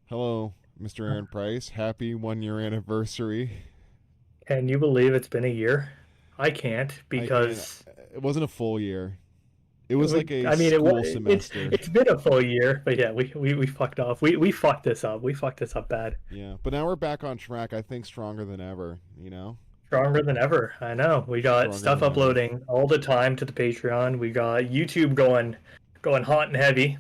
Hello, Mr. Aaron Price. Happy 1 year anniversary. Can you believe it's been a year? I can't I can. because It wasn't a full year. It was like a I mean school it's semester. it's been a full year, but yeah, we fucked off. We fucked this up. We fucked this up bad. Yeah, but now we're back on track. I think stronger than ever. You know, Stronger than ever. I know. We got stronger stuff than ever. uploading all the time to the Patreon. We got YouTube going hot and heavy.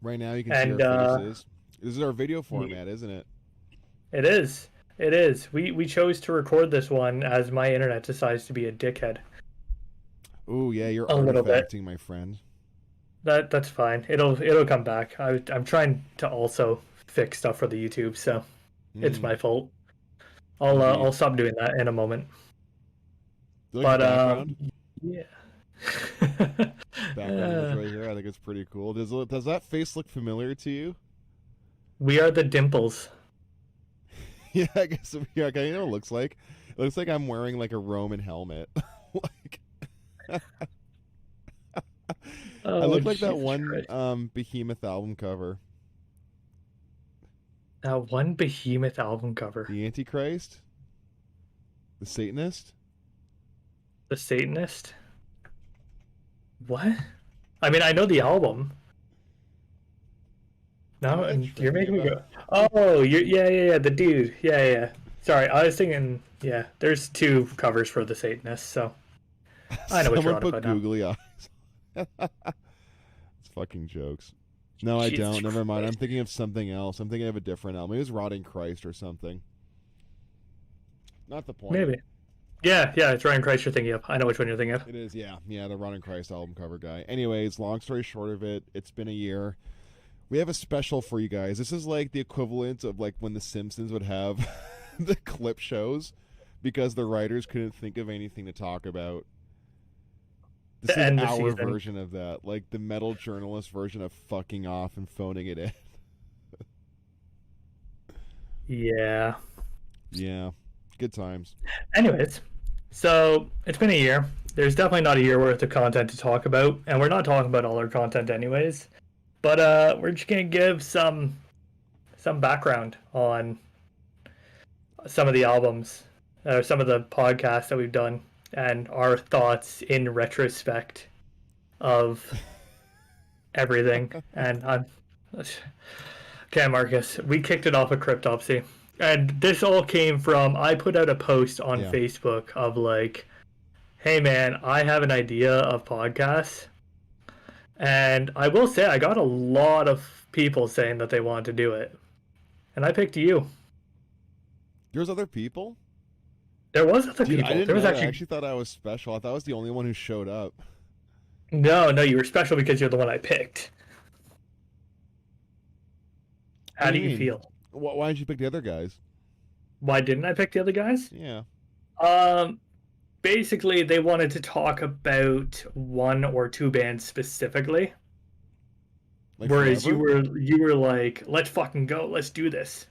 Right now, you can see our And faces. This is our video format, isn't it? it is. It is. We chose to record this one as my internet decides to be a dickhead. Oh yeah, you're A little bit. artifacting, my friend. That's fine. It'll come back. I'm trying to also fix stuff for the YouTube, so it's Hmm. my fault. I'll Indeed. stop doing that in a moment. Do you like the But background? yeah. Background image Uh, right here. I think it's pretty cool. Does that face look familiar to you? we are the dimples. Yeah, I guess we are. You know what it looks like? It looks like I'm wearing like a Roman helmet. Like I Oh look like that Jesus one Christ! Behemoth album cover. That one Behemoth album cover, The Antichrist? The Satanist? the Satanist. What? I mean, I know the album. You know No, what I'm and you're thinking making me about? go. Oh, yeah, the dude. Yeah. Sorry, I was thinking. Yeah, there's two covers for the Satanist, so I know what you're Someone on put about now. googly eyes. It's fucking jokes. No, I Jesus don't. Never mind. I'm Christ. thinking of something else. I'm thinking of a different album. Maybe it was Rotting Christ or something. Not the point. Maybe. Yeah, it's Ryan Christ you're thinking of. I know which one you're thinking of. It is, yeah. Yeah, the Rotting Christ album cover guy. Anyways, long story short of it, it's been a year. We have a special for you guys. This is like the equivalent of like when the Simpsons would have the clip shows because the writers couldn't think of anything to talk about. This To is end the our season. version of that, like the metal journalist version of fucking off and phoning it in. Yeah. Yeah, good times. Anyways, so it's been a year. There's definitely not a year worth of content to talk about, and we're not talking about all our content anyways. But we're just gonna give some background on some of the albums, or some of the podcasts that we've done, and our thoughts in retrospect of everything. And I'm okay, Marcus. We kicked it off with Cryptopsy, and this all came from I put out a post on Yeah. Facebook of like, "Hey man, I have an idea of podcasts," and I will say I got a lot of people saying that they wanted to do it, and I picked you. There's other people? There was other Dude, I people. didn't There was know that. I actually actually thought I was special. I thought I was the only one who showed up. no. You were special because you're the one I picked. What How do do you you mean? feel? Why didn't you pick the other guys? Why didn't I pick the other guys? Yeah. Um, basically they wanted to talk about one or two bands specifically, Like whereas you forever? were like, let's fucking go, let's do this.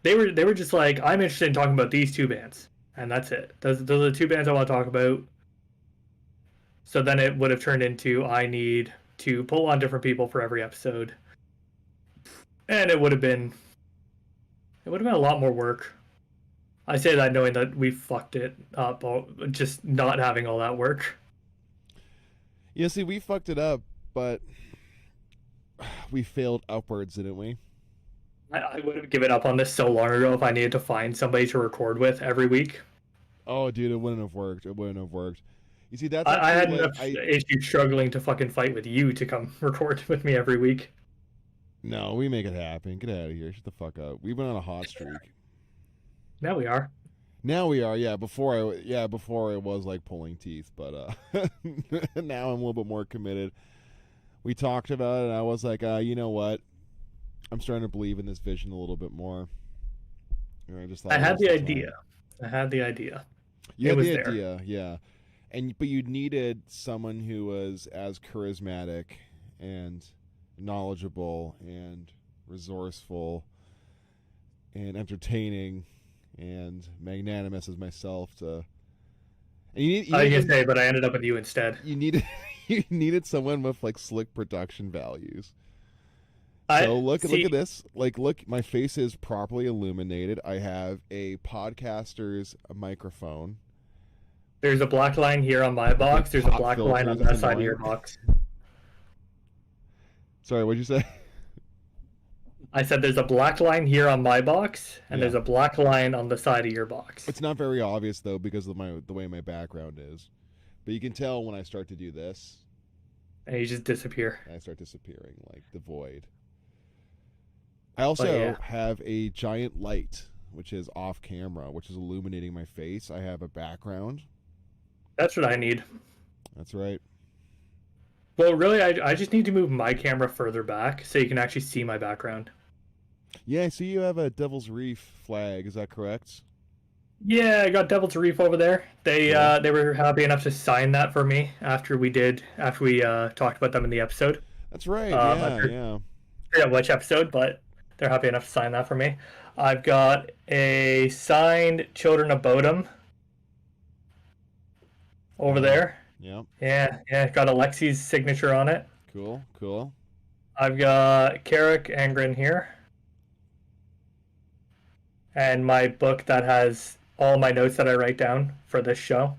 They were just like, I'm interested in talking about these two bands, and that's it. Those are the two bands I want to talk about. So then it would have turned into I need to pull on different people for every episode, and it would have been a lot more work. I say that knowing that we fucked it up, just not having all that work. Yeah, see, we fucked it up, but we failed upwards, didn't we? I would have given up on this so long ago if I needed to find somebody to record with every week. Oh, dude, it wouldn't have worked. It wouldn't have worked. You see, that's I actually had like enough I issues struggling to fucking fight with you to come record with me every week. no, we make it happen. Get out of here. Shut the fuck up. We went on a hot streak. Now we are. Now we are, yeah. Before it was like pulling teeth, but now I'm a little bit more committed. We talked about it, and I was like, you know what? I'm starting to believe in this vision a little bit more. And I just thought I it had was the the time. idea. I had the idea. You It had was the there. idea, yeah, but you needed someone who was as charismatic and knowledgeable and resourceful and entertaining and magnanimous as myself to. And I was gonna say, but I ended up with you instead. you needed you needed someone with like slick production values. So look see. at this. Like, look, my face is properly illuminated. I have a podcaster's microphone. There's a black line here on my Okay, box. There's a pop black line on filters. That's that side of your annoying. box. Sorry, what'd you say? I said there's a black line here on my box, and Yeah. there's a black line on the side of your box. It's not very obvious though because of the way my background is. But you can tell when I start to do this, And you just disappear. I start disappearing like the void. I also yeah. have a giant light, which is off camera, which is illuminating my face. I have a background. That's what I need. That's right. Well, really, I just need to move my camera further back so you can actually see my background. Yeah, I see you have a Devil's Reef flag. Is that correct? Yeah, I got Devil's Reef over there. They Yeah. they were happy enough to sign that for me after we talked about them in the episode. That's right. I forget which episode, but they're happy enough to sign that for me. I've got a signed Children of Bodom over there. Yeah. Yeah, got Alexi's signature on it. Cool. I've got Carrick Angren here. And my book that has all my notes that I write down for this show.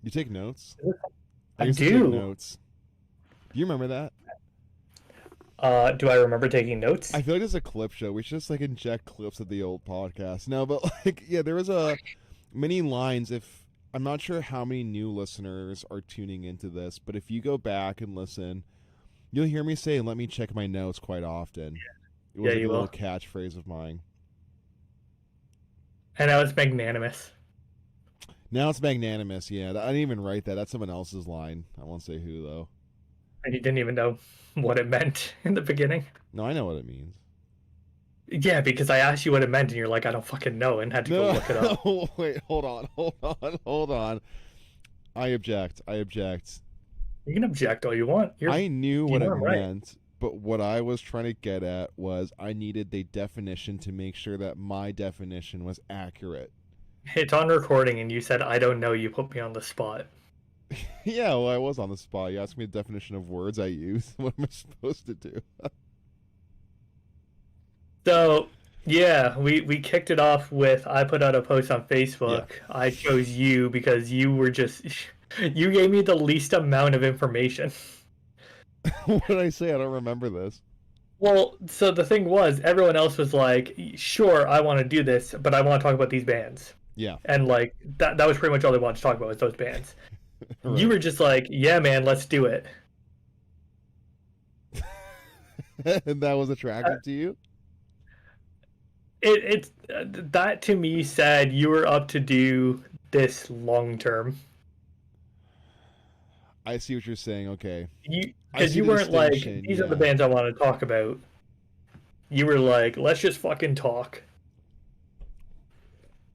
You take notes? I used to do. take notes. Do you remember that? Do I remember taking notes? I feel like it's a clip show. We should just like inject clips of the old podcast. No, but like, yeah, there was a many lines. If I'm not sure how many new listeners are tuning into this, but if you go back and listen, you'll hear me say, "Let me check my notes" quite often. It was like a little catchphrase of mine. And now it's magnanimous. Now it's magnanimous. Yeah, I didn't even write that. That's someone else's line. I won't say who though. And you didn't even know what it meant in the beginning. No, I know what it means. Yeah, because I asked you what it meant, and you're like, I don't fucking know, and had to go look it up. No, wait, hold on. I object. You can object all you want. I knew what it right. meant, but what I was trying to get at was I needed the definition to make sure that my definition was accurate. It's on recording, and you said, I don't know, you put me on the spot. Yeah, well, I was on the spot. You asked me the definition of words I use. What am I supposed to do? So, yeah, we kicked it off with, I put out a post on Facebook. Yeah. I chose you because you were just, you gave me the least amount of information. What did I say? I don't remember this. Well, so the thing was, everyone else was like, sure, I want to do this, but I want to talk about these bands. Yeah. And like, that was pretty much all they wanted to talk about was those bands. Right. You were just like, yeah, man, let's do it. And that was attractive to you? It's that to me said you were up to do this long term. I see what you're saying. Okay. Because you weren't like, these are the bands I want to talk about. You were like, let's just fucking talk.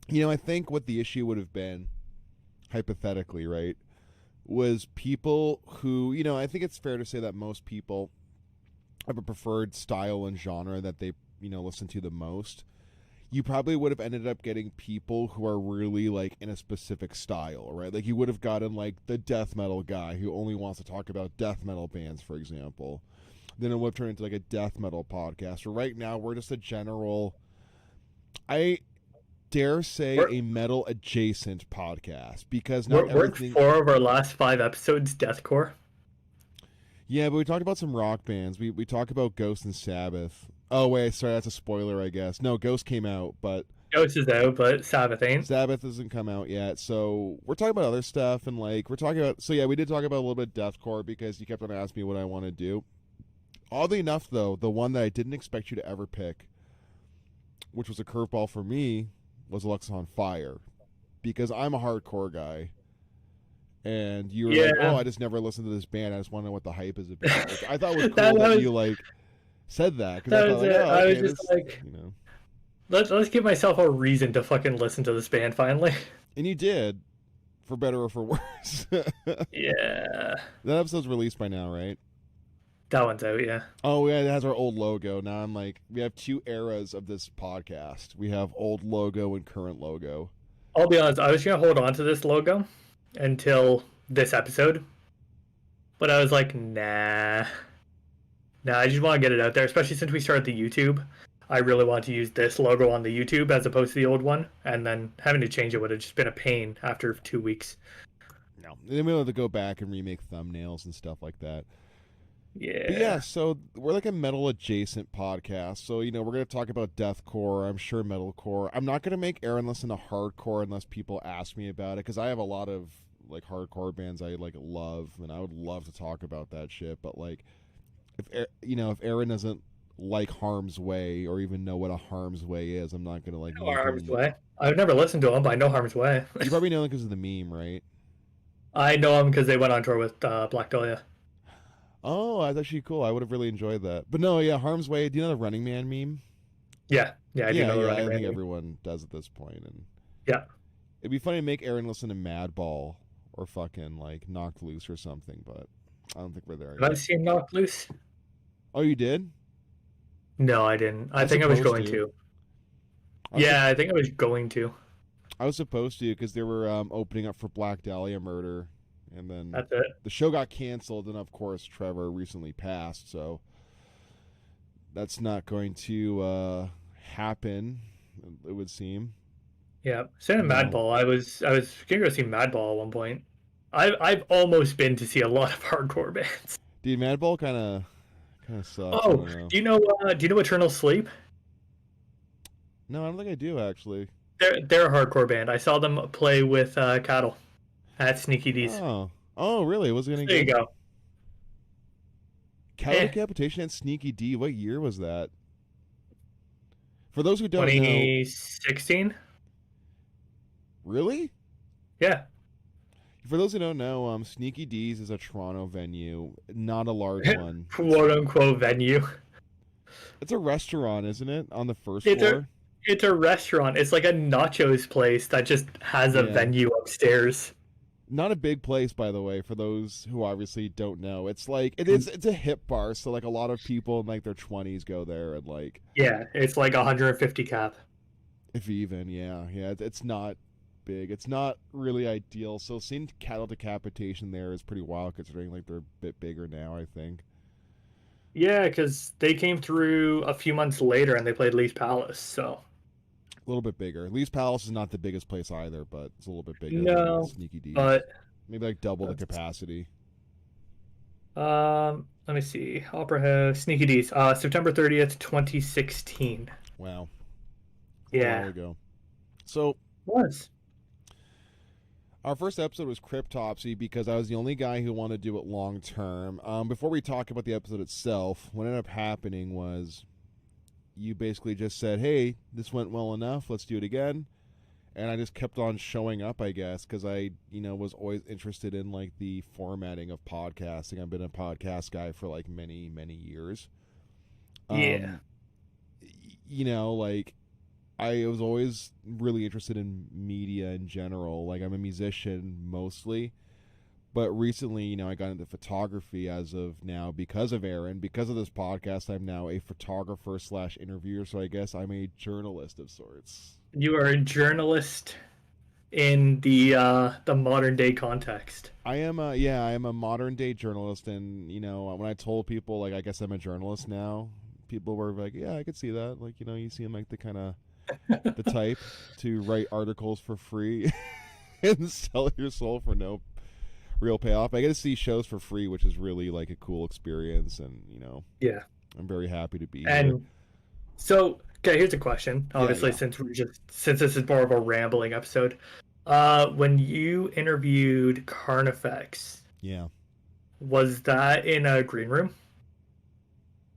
You know, I think what the issue would have been, hypothetically, right, was people who, you know, I think it's fair to say that most people have a preferred style and genre that they, you know, listen to the most. You probably would have ended up getting people who are really like in a specific style, right? Like you would have gotten like the death metal guy who only wants to talk about death metal bands, for example. Then it would have turned into like a death metal podcast. Or right now we're just a general, I dare say, a metal adjacent podcast because not everything. 4 of our last 5 episodes deathcore. Yeah, but we talked about some rock bands. We talked about Ghost and Sabbath. Oh, wait, sorry, that's a spoiler, I guess. No, Ghost came out, but... Ghost is out, but Sabbath ain't. Sabbath hasn't come out yet, so we're talking about other stuff, and, like, we're talking about... So, yeah, we did talk about a little bit of deathcore, because you kept on asking me what I want to do. Oddly enough, though, the one that I didn't expect you to ever pick, which was a curveball for me, was Alexis on Fire. Because I'm a hardcore guy. And you were like, oh, I just never listened to this band. I just want to know what the hype is about. Like, I thought it was cool that you, like... said that because I thought like, oh, I was okay, just this, like, you know, let's give myself a reason to fucking listen to this band finally. And you did, for better or for worse. Yeah. That episode's released by now, right? That one's out, yeah. Oh yeah, it has our old logo. Now I'm like, we have 2 eras of this podcast. We have old logo and current logo. I'll be honest, I was gonna hold on to this logo until this episode, but I was like, nah. No, I just want to get it out there, especially since we started the YouTube. I really want to use this logo on the YouTube as opposed to the old one, and then having to change it would have just been a pain after 2 weeks. No, then we'll have to go back and remake thumbnails and stuff like that. But Yeah. yeah, so we're like a metal adjacent podcast. So, we're going to talk about deathcore, I'm sure metalcore. I'm not going to make Aaron listen to hardcore unless people ask me about it, because I have a lot of like hardcore bands I like love, and I would love to talk about that shit. But like, if Aaron doesn't like Harm's Way or even know what a Harm's Way is, I'm not going to like I know make Harm's him. Way. I've never listened to him, but I know Harm's Way. You probably know him because of the meme, right? I know him because they went on tour with Black Dahlia. Oh, that's actually cool. I would have really enjoyed that. But no, yeah, Harm's Way. Do you know the Running Man meme? Yeah, I do know the Running I Man. think everyone does at this point. And Yeah. it'd be funny to make Aaron listen to Madball or fucking like Knocked Loose or something, but I don't think we're there Have yet. I seen Knocked Loose? Oh, you did? No, I didn't. I think I was going to. Yeah, I think I was going to. I was supposed to because they were opening up for Black Dahlia Murder, and then That's it. the show got canceled, and of course Trevor recently passed, so that's not going to happen. It would seem. Yeah, same in No. Madball. I was gonna go see Madball at one point. I've almost been to see a lot of hardcore bands. Dude, Madball kind of sucks. Oh, do you know Eternal Sleep? No, I don't think I do actually. They're a hardcore band. I saw them play with Cattle at Sneaky D's. Oh, really? Was it gonna There you go. Cattle Eh. Decapitation at Sneaky D. What year was that? For those who don't know, 2016. really? Yeah. For those who don't know, Sneaky D's is a Toronto venue, not a large one. Quote unquote venue. It's a restaurant, isn't it? On the first It's floor. It's a restaurant. It's like a nachos place that just has a venue upstairs. Not a big place, by the way, for those who obviously don't know. It's like it's a hip bar, so like a lot of people in like their 20s go there, and like Yeah, it's like 150 cap. if even, yeah. It's not big. It's not really ideal. So seeing Cattle Decapitation there is pretty wild, considering like they're a bit bigger now, I think. Yeah, because they came through a few months later and they played Lee's Palace. So A little bit bigger. Lee's Palace is not the biggest place either, but it's a little bit bigger No, than Sneaky D. but Maybe like double the capacity. let me see. Opera House, Sneaky D's, September 30th, 2016. Wow. Yeah, There we go. So was. our first episode was Cryptopsy because I was the only guy who wanted to do it long term. Before we talk about the episode itself, what ended up happening was you basically just said, hey, this went well enough, let's do it again. And I just kept on showing up, I guess, because I, was always interested in like the formatting of podcasting. I've been a podcast guy for like many, many years. Yeah. Like I was always really interested in media in general. Like I'm a musician mostly, but recently, I got into photography as of now because of Aaron. Because of this podcast, I'm now a photographer / interviewer. So I guess I'm a journalist of sorts. You are a journalist in the modern day context. I am a modern day journalist, and when I told people like I guess I'm a journalist now, people were like, yeah, I could see that. Like you seem like the kind of the type to write articles for free and sell your soul for no real payoff. I get to see shows for free, which is really like a cool experience, and Yeah. I'm very happy to be And here. so, okay, here's a question. Obviously, yeah. since this is more of a rambling episode, when you interviewed Carnifex, Yeah. was that in a green room?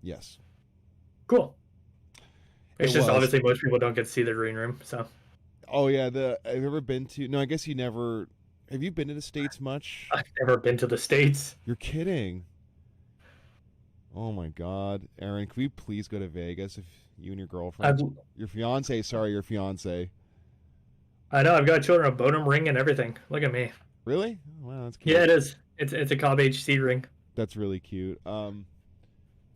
Yes. Cool. It's It just was. obviously most people don't get to see the green room, so. Oh yeah. Have you ever been to? No, I guess you never. Have you been to the States much? I've never been to the States. You're kidding. Oh my God, Aaron, can we please go to Vegas if you and your girlfriend, your fiance? Sorry, your fiance. I know, I've got children, a Bodum ring and everything. Look at me. Really? Wow, that's cute. Yeah, it is. It's a Cobb HC ring. That's really cute.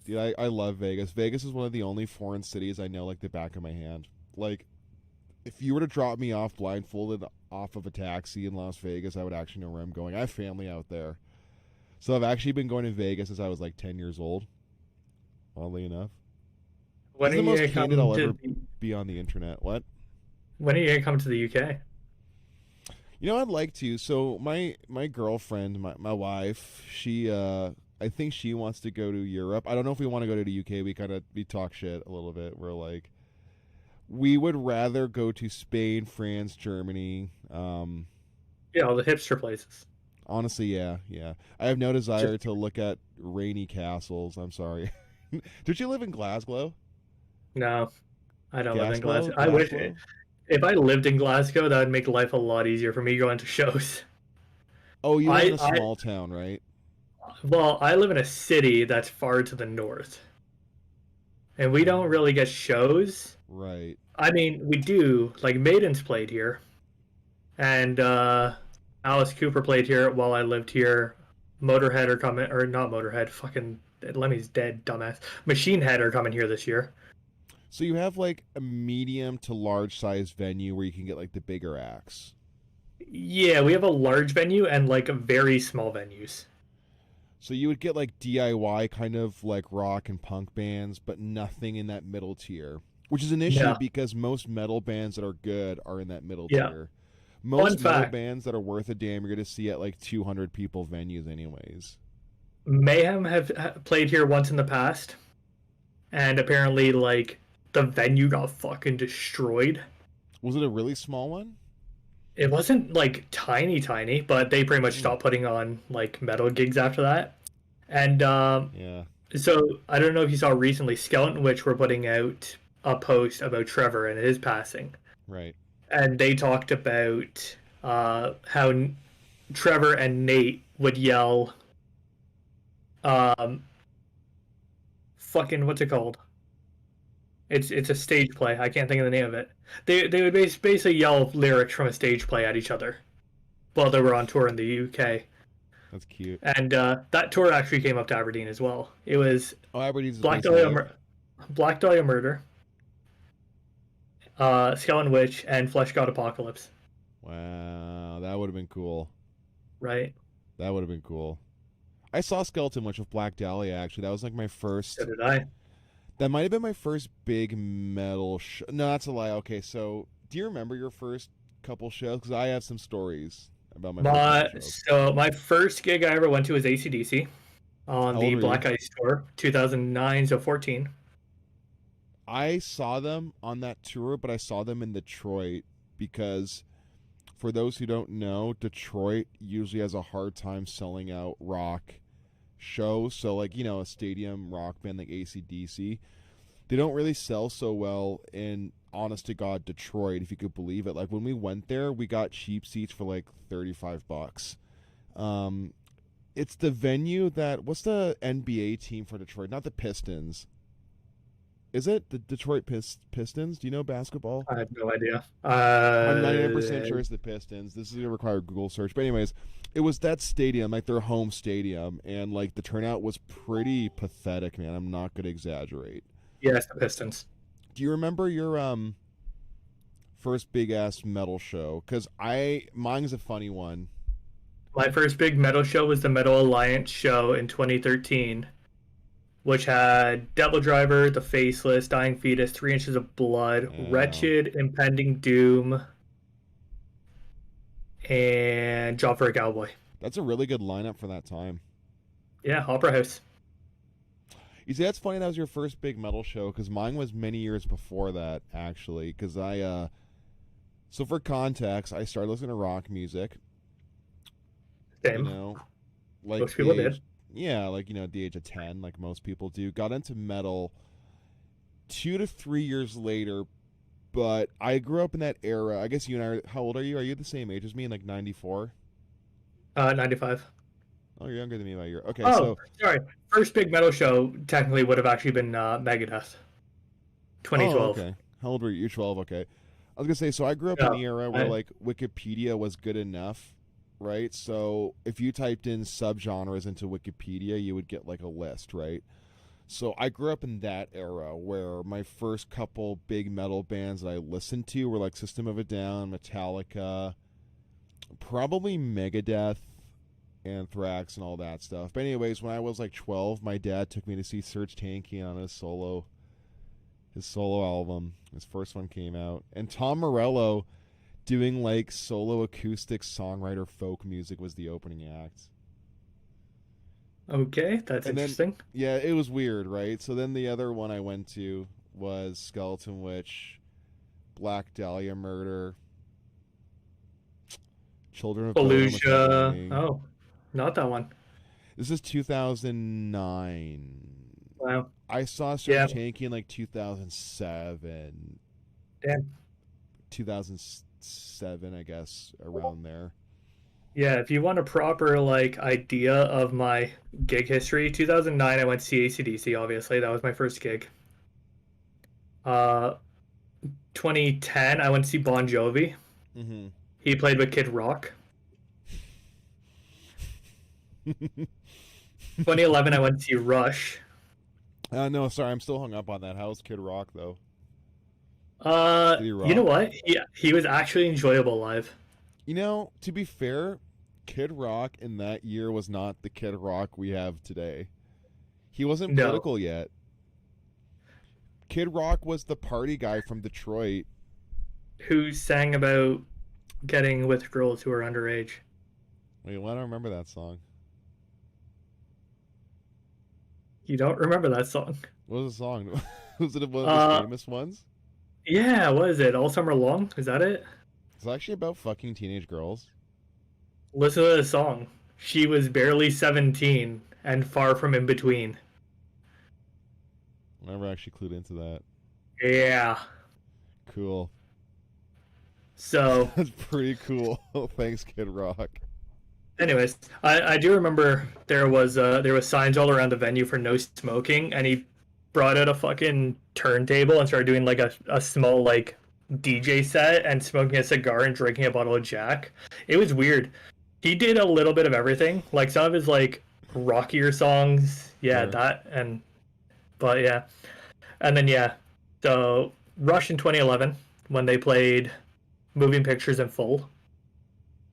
Dude, I love Vegas. Vegas is one of the only foreign cities I know like the back of my hand. Like, if you were to drop me off blindfolded off of a taxi in Las Vegas, I would actually know where I'm going. I have family out there. So I've actually been going to Vegas since I was like 10 years old. Oddly enough, When this are is the you most gonna candid come I'll to ever be on the internet. What? when are you gonna come to the UK? You know, I'd like to. So my girlfriend, my wife, she I think she wants to go to Europe. I don't know if we want to go to the UK. We talk shit a little bit. We're like, we would rather go to Spain, France, Germany. Yeah, all the hipster places. Honestly, yeah, yeah. I have no desire Just to look at rainy castles. I'm sorry. Did you live in Glasgow? no, I don't live in Gaslow? Glasgow. I wish Glasgow? if I lived in Glasgow, that would make life a lot easier for me going to shows. Oh, you live in I a I small town, right? well, I live in a city that's far to the north, and we don't really get shows. Right. I mean, we do. Like Maiden's played here, and Alice Cooper played here while I lived here. Motorhead are coming, or not Motorhead. Fucking Lemmy's dead, dumbass. Machine Head are coming here this year. So you have like a medium to large size venue where you can get like the bigger acts. Yeah, we have a large venue and like very small venues. So you would get like DIY kind of like rock and punk bands, but nothing in that middle tier, which is an issue Yeah, because most metal bands that are good are in that middle yeah. tier. Fun Most metal fact: bands that are worth a damn, you're going to see at like 200 people venues, anyways. Mayhem have played here once in the past, and apparently, like the venue got fucking destroyed. Was it a really small one? It wasn't like tiny, tiny, but they pretty much Hmm. stopped putting on like metal gigs after that. And Yeah, so I don't know if you saw recently, Skeleton Witch were putting out a post about Trevor and his passing, right. and they talked about how Trevor and Nate would yell, um, "Fucking what's it called?" It's a stage play. I can't think of the name of it. They would basically yell lyrics from a stage play at each other while they were on tour in the UK. That's cute. And that tour actually came up to Aberdeen as well. It was Oh, Aberdeen's a Black place I Dahlia, live. Black Dahlia Murder, Skeleton Witch, and Flesh God Apocalypse. Wow, that would have been cool. Right? That would have been cool. I saw Skeleton Witch with Black Dahlia, actually. That was like my So first. did I. That might have been my first big metal show. No, that's a lie. Okay, so do you remember your first couple shows? Because I have some stories about my first metal shows. My first gig I ever went to was AC/DC on How old the were you? Black Ice tour, 2009 to 14. I saw them on that tour, but I saw them in Detroit because, for those who don't know, Detroit usually has a hard time selling out rock shows. So, like, a stadium rock band like AC/DC, they don't really sell so well in, honest to God, Detroit, if you could believe it. Like, when we went there, we got cheap seats for like $35. Um, it's the venue that, what's the NBA team for Detroit? Not the Pistons. Is it the Detroit Pistons? Do you know basketball? I have no idea. I'm 99% sure it's the Pistons. This is going to require a Google search. But anyways, it was that stadium, like their home stadium, and like the turnout was pretty pathetic, man. I'm not going to exaggerate. Yes, the Pistons. Do you remember your first big ass metal show? Cuz mine's a funny one. My first big metal show was the Metal Alliance show in 2013, which had Devil Driver, The Faceless, Dying Fetus, 3 Inches of Blood, Yeah. Wretched, Impending Doom, and Job for a Cowboy. That's a really good lineup for that time. Yeah, Opera House. You see, that's funny that was your first big metal show cuz mine was many years before that actually cuz so for context, I started listening to rock music, you Same. know, like Most the people did. age, yeah, like at the age of 10, like most people do. Got into metal 2 to 3 years later, but I grew up in that era. I guess you and I how old are you? Are you the same age as me in like 94? 95. Oh, you're younger than me by a year. Okay, Oh, so sorry. First big metal show technically would have actually been Megadeth, oh, 2012. okay. How old were you? You're 12, okay. I was gonna say, so I grew up in Yeah. the era where I, like Wikipedia was good enough, right? So if you typed in subgenres into Wikipedia, you would get like a list, right? So I grew up in that era where my first couple big metal bands that I listened to were like System of a Down, Metallica, probably Megadeth, Anthrax and all that stuff. But anyways, when I was like 12, my dad took me to see Serj Tankian on his solo album. His first one came out, and Tom Morello doing like solo acoustic songwriter folk music was the opening act. Okay, that's And then, interesting. yeah, it was weird, right? So then the other one I went to was Skeleton Witch, Black Dahlia Murder, Children of Bodom, which I'm Fallujah. doing. Oh, not that one. This is 2009. Wow. I saw Yeah. Serj Tankian in like 2007, Damn. 2007, I guess, around there. Yeah, if you want a proper like idea of my gig history, 2009 I went to see AC/DC, obviously. That was my first gig. Uh 2010 I went to see Bon Jovi. Mm-hmm. He played with Kid Rock. 2011 I went to see Rush. No, sorry, I'm still hung up on that. How's Kid Rock though? Did he You know rock? what? He was actually enjoyable live. You know, to be fair, Kid Rock in that year was not the Kid Rock we have today. He wasn't No. political yet. Kid Rock was the party guy from Detroit. Who sang about getting with girls who are underage. Wait, why don't I remember that song? You don't remember that song? What was the song? Was it one of his Uh, famous ones? yeah, what is it? All Summer Long? Is that it? It's actually about fucking teenage girls. Listen to the song. She was barely 17 and far from in between. I never actually clued into that. Yeah. Cool. So, That's pretty cool. Thanks, Kid Rock. anyways, I do remember there was signs all around the venue for no smoking, and he brought out a fucking turntable and started doing like a small like DJ set and smoking a cigar and drinking a bottle of Jack. It was weird. He did a little bit of everything. Like some of his like rockier songs, yeah, Sure. that but yeah. And then yeah. So Rush in 2011 when they played Moving Pictures in full.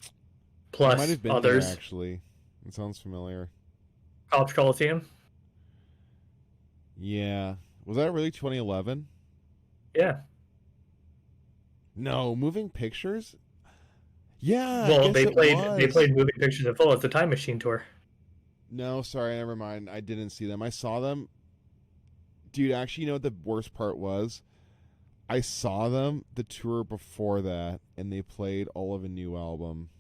I might Plus have been there, others. actually. It sounds familiar. Cops Coliseum. Yeah. Was that really 2011? Yeah. No, Moving Pictures? Yeah, I Well, guess it they was. played Moving Pictures in full. It's the Time Machine tour. No, sorry, never mind. I didn't see them. I saw them. Dude, actually, you know what the worst part was? I saw them the tour before that, and they played all of a new album.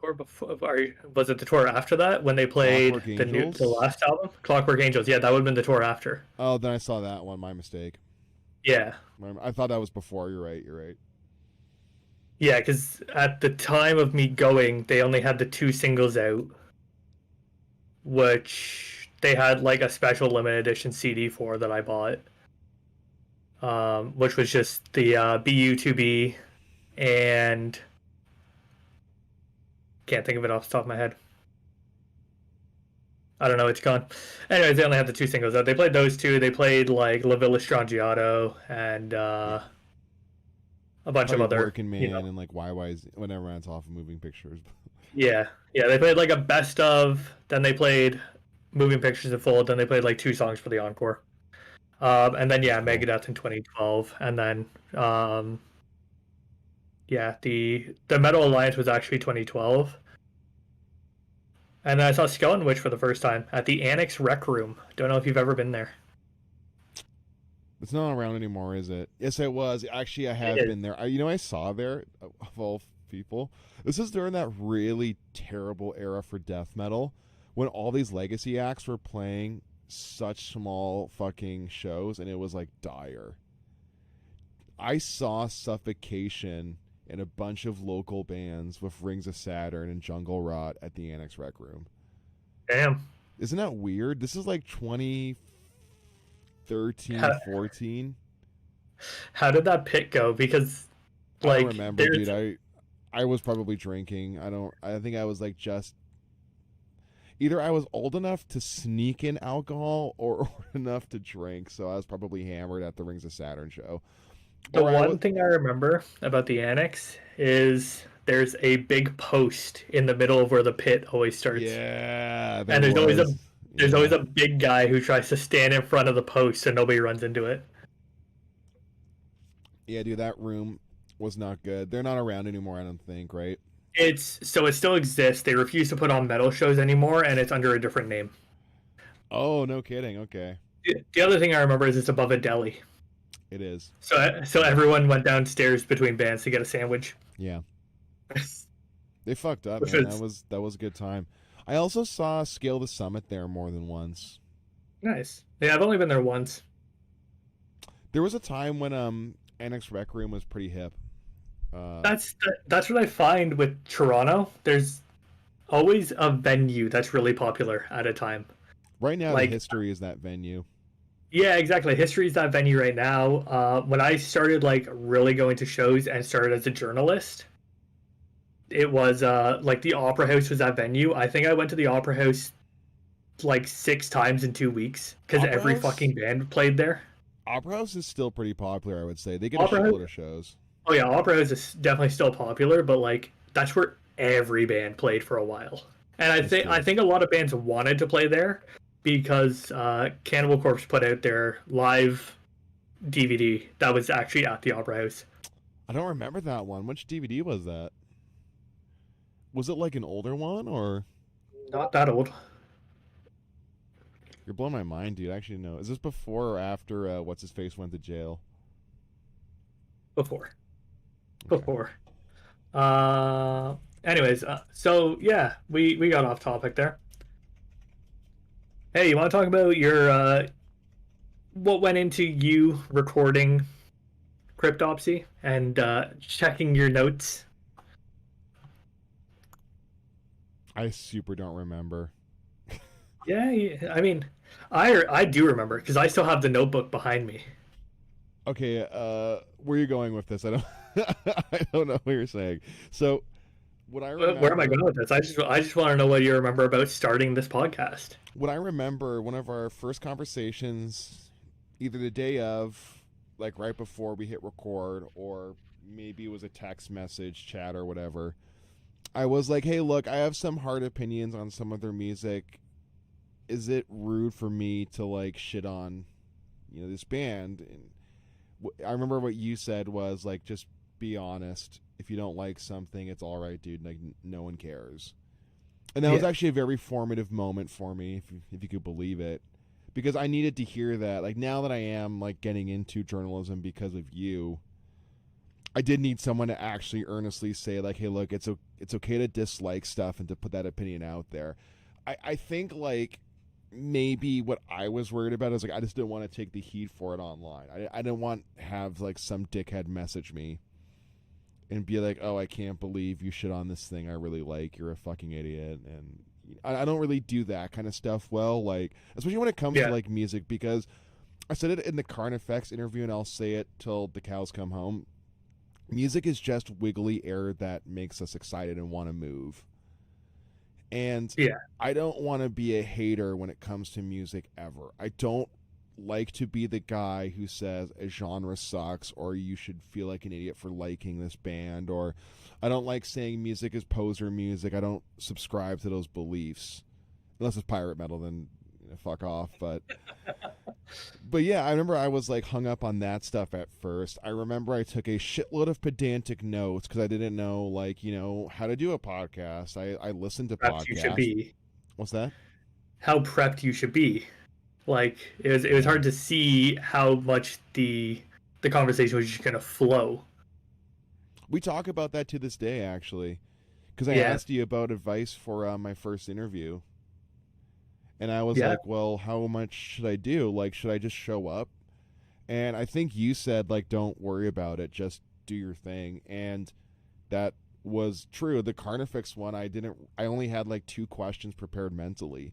Or before, was it the tour after that when they played Clockwork Angels? the last album, Clockwork Angels? Yeah, that would have been the tour after. Oh, then I saw that one. My mistake. Yeah, I thought that was before. You're right. You're right. yeah, because at the time of me going, they only had the two singles out, which they had like a special limited edition CD for that I bought, which was just the BU2B and can't think of it off the top of my head. I don't know, it's gone. Anyways, they only had the two singles out. They played those two. They played like La Villa Strangiato and a bunch of Probably other, Working Man and like YY's whenever it's off of Moving Pictures. yeah, yeah. They played like a best of. Then they played Moving Pictures in full. Then they played like two songs for the encore. And then yeah, Cool. Megadeth in 2012, and then yeah, the Metal Alliance was actually 2012. And then I saw Skeleton Witch for the first time at the Annex Rec Room. Don't know if you've ever been there. It's not around anymore, is it? Yes, it was. Actually, I have It is. been there. I saw there, of all people. This is during that really terrible era for death metal when all these legacy acts were playing such small fucking shows, and it was like dire. I saw Suffocation and a bunch of local bands with Rings of Saturn and Jungle Rot at the Annex Rec Room. Damn. Isn't that weird? This is like 2013, How, 14. how did that pit go? Because I like don't remember, there's dude. I was probably drinking. I think I was like just either I was old enough to sneak in alcohol or old enough to drink, so I was probably hammered at the Rings of Saturn show. the Or I was, one thing I remember about the Annex is there's a big post in the middle of where the pit always starts. Yeah, And there's always a there's always yeah. a big guy who tries to stand in front of the post so nobody runs into it. Yeah, dude, that room was not good. They're not around anymore, I don't think, right? It still exists. They refuse to put on metal shows anymore, and it's under a different name. Oh, no kidding. Okay. The other thing I remember is it's above a deli. It is. So everyone went downstairs between bands to get a sandwich. Yeah. They fucked up, Which man. was That was a good time. I also saw Scale the Summit there more than once. nice. Yeah, I've only been there once. There was a time when Annex Rec Room was pretty hip. That's what I find with Toronto. There's always a venue that's really popular at a time. Right now, Like, the History is that venue. yeah, exactly. History's that venue right now. When I started like really going to shows and started as a journalist, it was like the Opera House was that venue. I think I went to the Opera House like 6 times in 2 weeks because Opera every House? fucking band played there. Opera House is still pretty popular, I would say. They get Opera a House? shitload of shows. Oh yeah, Opera House is definitely still popular, but like that's where every band played for a while. And That's I true. think a lot of bands wanted to play there because Cannibal Corpse put out their live DVD that was actually at the Opera House. I don't remember that one. Which DVD was that? Was it like an older one, or Not that old. you're blowing my mind, dude? Actually, no. Is this before or after what's his face went to jail? Before. Okay. Before. Anyways, so yeah, we got off topic there. Hey, you want to talk about your what went into you recording Cryptopsy and checking your notes? I super don't remember. Yeah, I mean, I do remember because I still have the notebook behind me. Okay, where are you going with this? I don't I don't know what you're saying. So, what I remember Where am I going with this? I just want to know what you remember about starting this podcast. what I remember, one of our first conversations, either the day of, like right before we hit record, or maybe it was a text message, chat, or whatever. I was like, hey, look, I have some hard opinions on some of their music. Is it rude for me to like shit on, this band? And I remember what you said was like, just be honest. If you don't like something, it's all right, dude. Like, no one cares. And that was Yeah. actually a very formative moment for me, if you could believe it, because I needed to hear that. Like, now that I am like getting into journalism because of you, I did need someone to actually earnestly say like, hey, look, it's okay to dislike stuff and to put that opinion out there. I think like maybe what I was worried about is like I just didn't want to take the heat for it online. I didn't want to have like some dickhead message me and be like, oh, I can't believe you shit on this thing I really like. You're a fucking idiot. And I don't really do that kind of stuff well, like, especially when it comes to like music, because I said it in the Carnifex interview and I'll say it till the cows come home. Music is just wiggly air that makes us excited and want to move. And Yeah. I don't want to be a hater when it comes to music ever. I don't like to be the guy who says a genre sucks or you should feel like an idiot for liking this band, or I don't like saying music is poser music. I don't subscribe to those beliefs. Unless it's pirate metal, then fuck off. But yeah, I remember I was like hung up on that stuff at first. I remember I took a shitload of pedantic notes because I didn't know like, how to do a podcast. I listened to Prepped you should podcasts. be. What's that? How prepped you should be. Like it was hard to see how much the conversation was just gonna flow. We talk about that to this day, actually, because I Yeah. asked you about advice for my first interview, and I was Yeah. like, well, how much should I do? Like, should I just show up? And I think you said, like, don't worry about it, just do your thing. And that was true. The Carnifex one, I only had like 2 questions prepared mentally.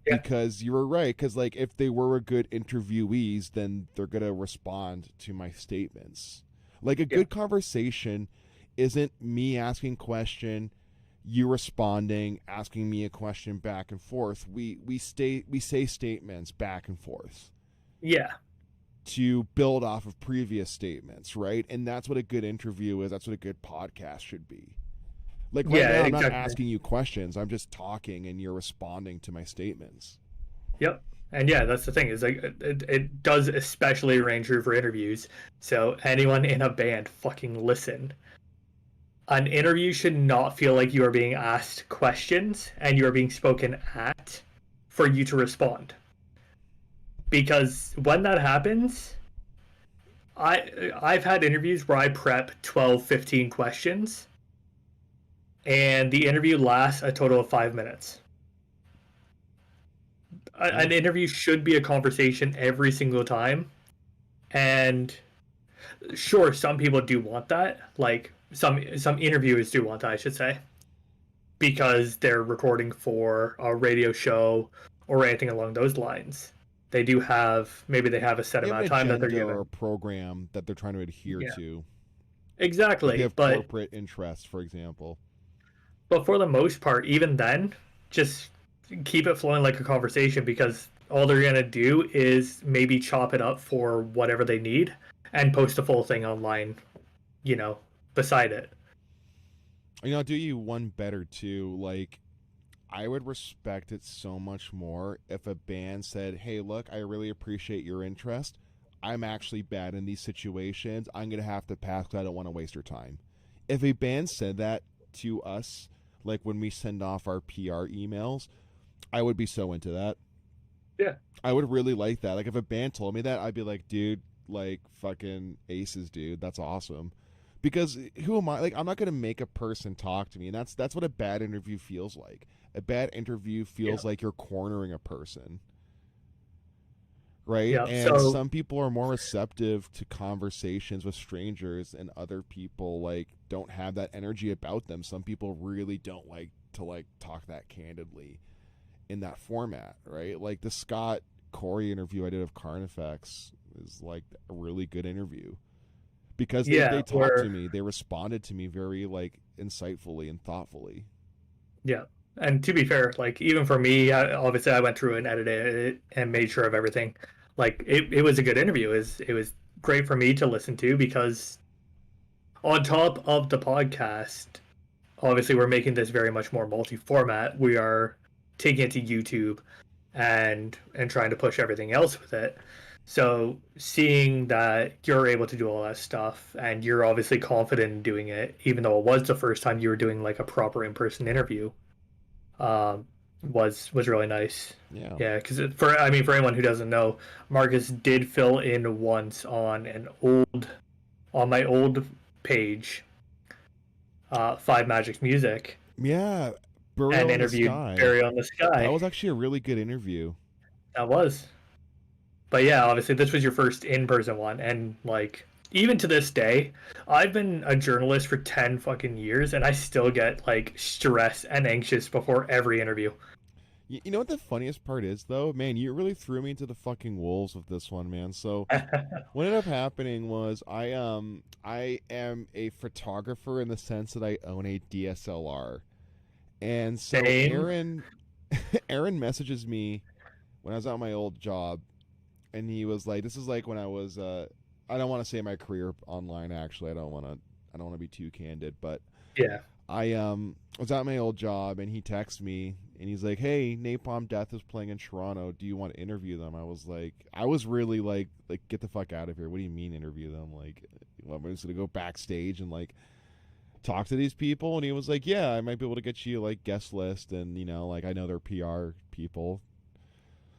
Yeah. Because you were right, because like if they were a good interviewees, then they're gonna respond to my statements. Like a good conversation isn't me asking a question, you responding, asking me a question back and forth. We say statements back and forth Yeah. to build off of previous statements, right? And that's what a good interview is. That's what a good podcast should be. Like right Yeah, now, I'm not exactly. asking you questions. I'm just talking, and you're responding to my statements. Yep. And yeah, that's the thing is like it does especially range true for interviews. So anyone in a band, fucking listen. An interview should not feel like you are being asked questions and you are being spoken at for you to respond. Because when that happens, I've had interviews where I prep 12, 15 questions and the interview lasts a total of 5 minutes. Yeah. An interview should be a conversation every single time. And sure, some people do want that. Like some interviewers do want that, I should say, because they're recording for a radio show or anything along those lines. They do have maybe they have a set They have amount an of time that they're agenda or given. a program that they're trying to adhere Yeah, to. Like they exactly. have corporate interests, for example. But for the most part, even then, just keep it flowing like a conversation because all they're gonna do is maybe chop it up for whatever they need and post a full thing online, you know, beside it. I'll do you one better too. Like, I would respect it so much more if a band said, "Hey, look, I really appreciate your interest. I'm actually bad in these situations. I'm gonna have to pass because I don't want to waste your time." If a band said that to us, like when we send off our PR emails, I would be so into that. Yeah. I would really like that. Like if a band told me that, I'd be like, dude, like fucking aces, dude. That's awesome. Because who am I? Like I'm not gonna make a person talk to me, and that's what a bad interview feels like. A bad interview Yeah. feels like you're cornering a person, right? Yeah. And So some people are more receptive to conversations with strangers, and other people like don't have that energy about them. Some people really don't like to like talk that candidly in that format, right? Like the Scott Corey interview I did of Carnifex is like a really good interview because they yeah, talked to we're me, they responded to me very like insightfully and thoughtfully. yeah. And to be fair, like even for me, obviously I went through and edited it and made sure of everything. Like it was a good interview. It was great for me to listen to because on top of the podcast, obviously we're making this very much more multi-format. We are taking it to YouTube and trying to push everything else with it. So seeing that you're able to do all that stuff and you're obviously confident in doing it, even though it was the first time you were doing like a proper in-person interview, um, was really nice. Yeah. Yeah, because for I mean for anyone who doesn't know, Marcus did fill in once on my old page, Five Magics Music, Yeah. and Burial in the interviewed Sky. Barry on the That Sky. was actually a really good interview. That was. But yeah, obviously this was your first in-person one, and like even to this day, I've been a journalist for 10 fucking years and I still get like stressed and anxious before every interview. You know what the funniest part is though? Man, you really threw me into the fucking wolves with this one, man. So what ended up happening was I am a photographer in the sense that I own a DSLR. And so Same. Aaron messages me when I was at my old job, and he was like, "This is like when I was I don't want to say my career online. Actually, I don't want to be too candid, but Yeah. I was at my old job, and he texted me, and he's like, "Hey, Napalm Death is playing in Toronto. Do you want to interview them?" I was really like, get the fuck out of here. What do you mean interview them? Like, I'm just gonna go backstage and like talk to these people. And he was like, "Yeah, I might be able to get you like guest list, and like I know they're PR people."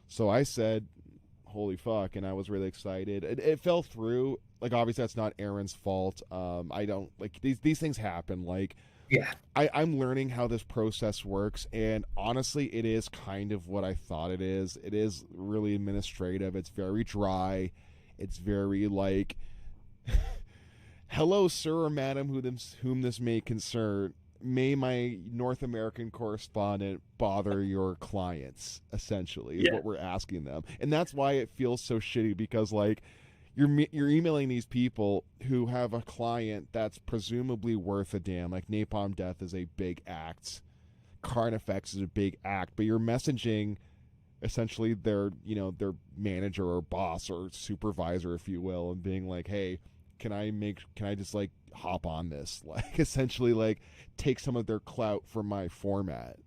So I said, "Holy fuck!" And I was really excited. It fell through. Like obviously that's not Aaron's fault. I don't like these things happen. Like Yeah. I'm learning how this process works, and honestly, it is kind of what I thought it is. It is really administrative. It's very dry. It's very like, "Hello, sir or madam, whom this may concern. May my North American correspondent bother your clients?" Essentially, is Yeah. what we're asking them, and that's why it feels so shitty because like you're emailing these people who have a client that's presumably worth a damn. Like Napalm Death is a big act, Carnifex is a big act, but you're messaging essentially their their manager or boss or supervisor, if you will, and being like, "Hey, can I just like hop on this, like essentially like take some of their clout for my format.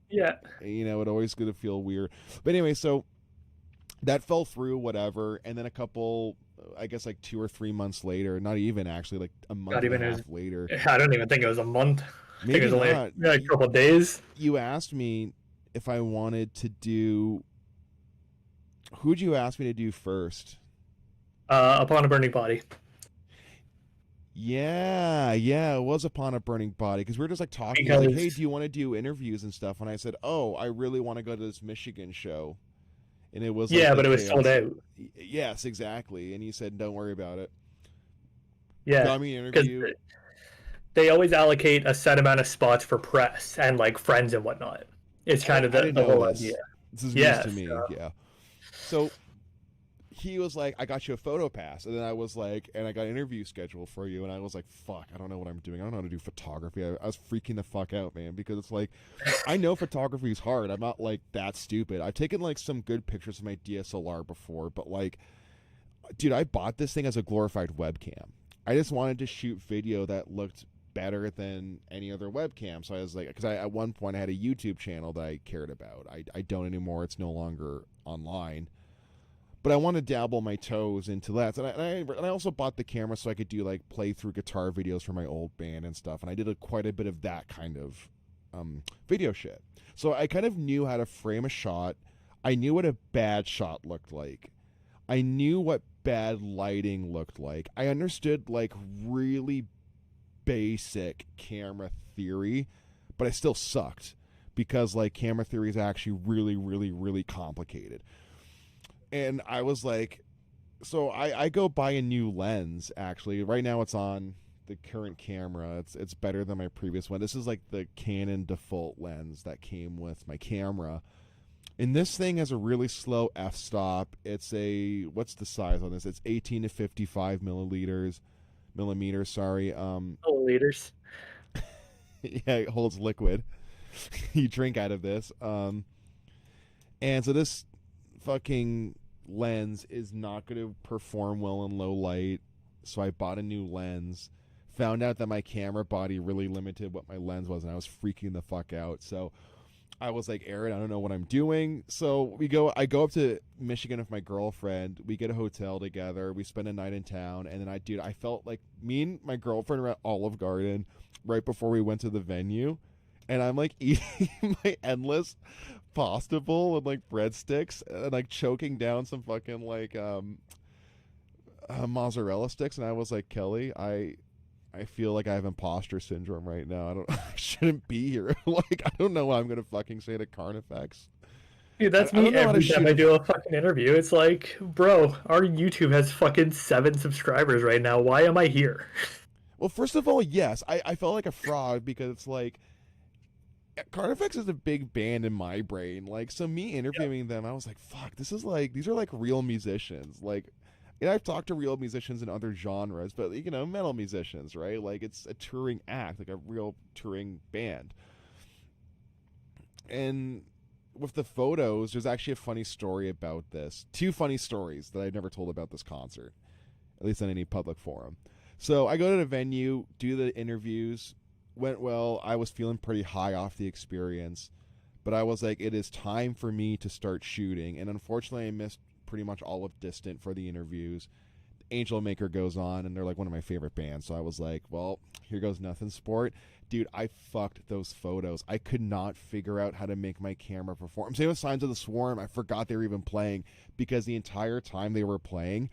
Yeah. You know, it always going to feel weird. But anyway, so that fell through, whatever. And then a couple, I guess like 2 or 3 months later, not even actually, like a month Not and even a it was, half later. I don't even think it was a month. I think it Maybe was only not. a couple of days. You asked me if I wanted to do. Who'd you ask me to do first? Upon a Burning Body. Yeah, it was Upon a Burning Body because we were just like talking. He was like, hey, do you want to do interviews and stuff? And I said, oh, I really want to go to this Michigan show. And it was yeah, like but it was sold out. Yes, exactly. And he said, don't worry about it. Yeah, got me an interview. They always allocate a set amount of spots for press and like friends and whatnot. It's kind of the whole idea. This is news to me. Yeah. So he was like, I got you a photo pass. And then I was like, and I got an interview scheduled for you. And I was like, fuck, I don't know what I'm doing. I don't know how to do photography. I was freaking the fuck out, man, because it's like, I know photography is hard. I'm not like that stupid. I've taken like some good pictures of my DSLR before, but like, dude, I bought this thing as a glorified webcam. I just wanted to shoot video that looked better than any other webcam. So I was like, because at one point I had a YouTube channel that I cared about. I don't anymore. It's no longer online. But I want to dabble my toes into that. And I also bought the camera so I could do like playthrough guitar videos for my old band and stuff. And I did quite a bit of that kind of video shit. So I kind of knew how to frame a shot. I knew what a bad shot looked like. I knew what bad lighting looked like. I understood like really basic camera theory, but I still sucked because like camera theory is actually really, really, really complicated. And I was like, so I go buy a new lens. Actually, right now it's on the current camera. It's better than my previous one. This is like the Canon default lens that came with my camera. And this thing has a really slow f-stop. It's what's the size on this? It's 18 to 55 millimeters. Sorry. Milliliters. Yeah, it holds liquid. You drink out of this. And so this fucking lens is not going to perform well in low light. So I bought a new lens. Found out that my camera body really limited what my lens was, and I was freaking the fuck out. So I was like, Aaron, I don't know what I'm doing. So I go up to Michigan with my girlfriend. We get a hotel together. We spend a night in town. And then I felt like me and my girlfriend were at Olive Garden right before we went to the venue. And I'm like eating my endless pasta bowl and like breadsticks and like choking down some fucking like mozzarella sticks. And I was like, Kelly, I feel like I have imposter syndrome right now. I shouldn't be here. Like, I don't know what I'm gonna fucking say to Carnifex. Dude, that's me every time I do a fucking interview. It's like, bro, our YouTube has fucking 7 subscribers right now. Why am I here? Well, first of all, yes, I felt like a fraud because it's like Carnifex is a big band in my brain. Like, so me interviewing them, I was like, fuck, these are like real musicians. Like, and I've talked to real musicians in other genres, but you know, metal musicians, right? Like, it's a touring act, like a real touring band. And with the photos, there's actually a funny story about this. 2 funny stories that I've never told about this concert, at least on any public forum. So I go to the venue, do the interviews, went well. I was feeling pretty high off the experience, but I was like, it is time for me to start shooting. And unfortunately, I missed pretty much all of Distant for the interviews. Angel Maker goes on, and they're like one of my favorite bands. So I was like, well, here goes nothing, sport. Dude, I fucked those photos. I could not figure out how to make my camera perform. Same with Signs of the Swarm. I forgot they were even playing because the entire time they were playing,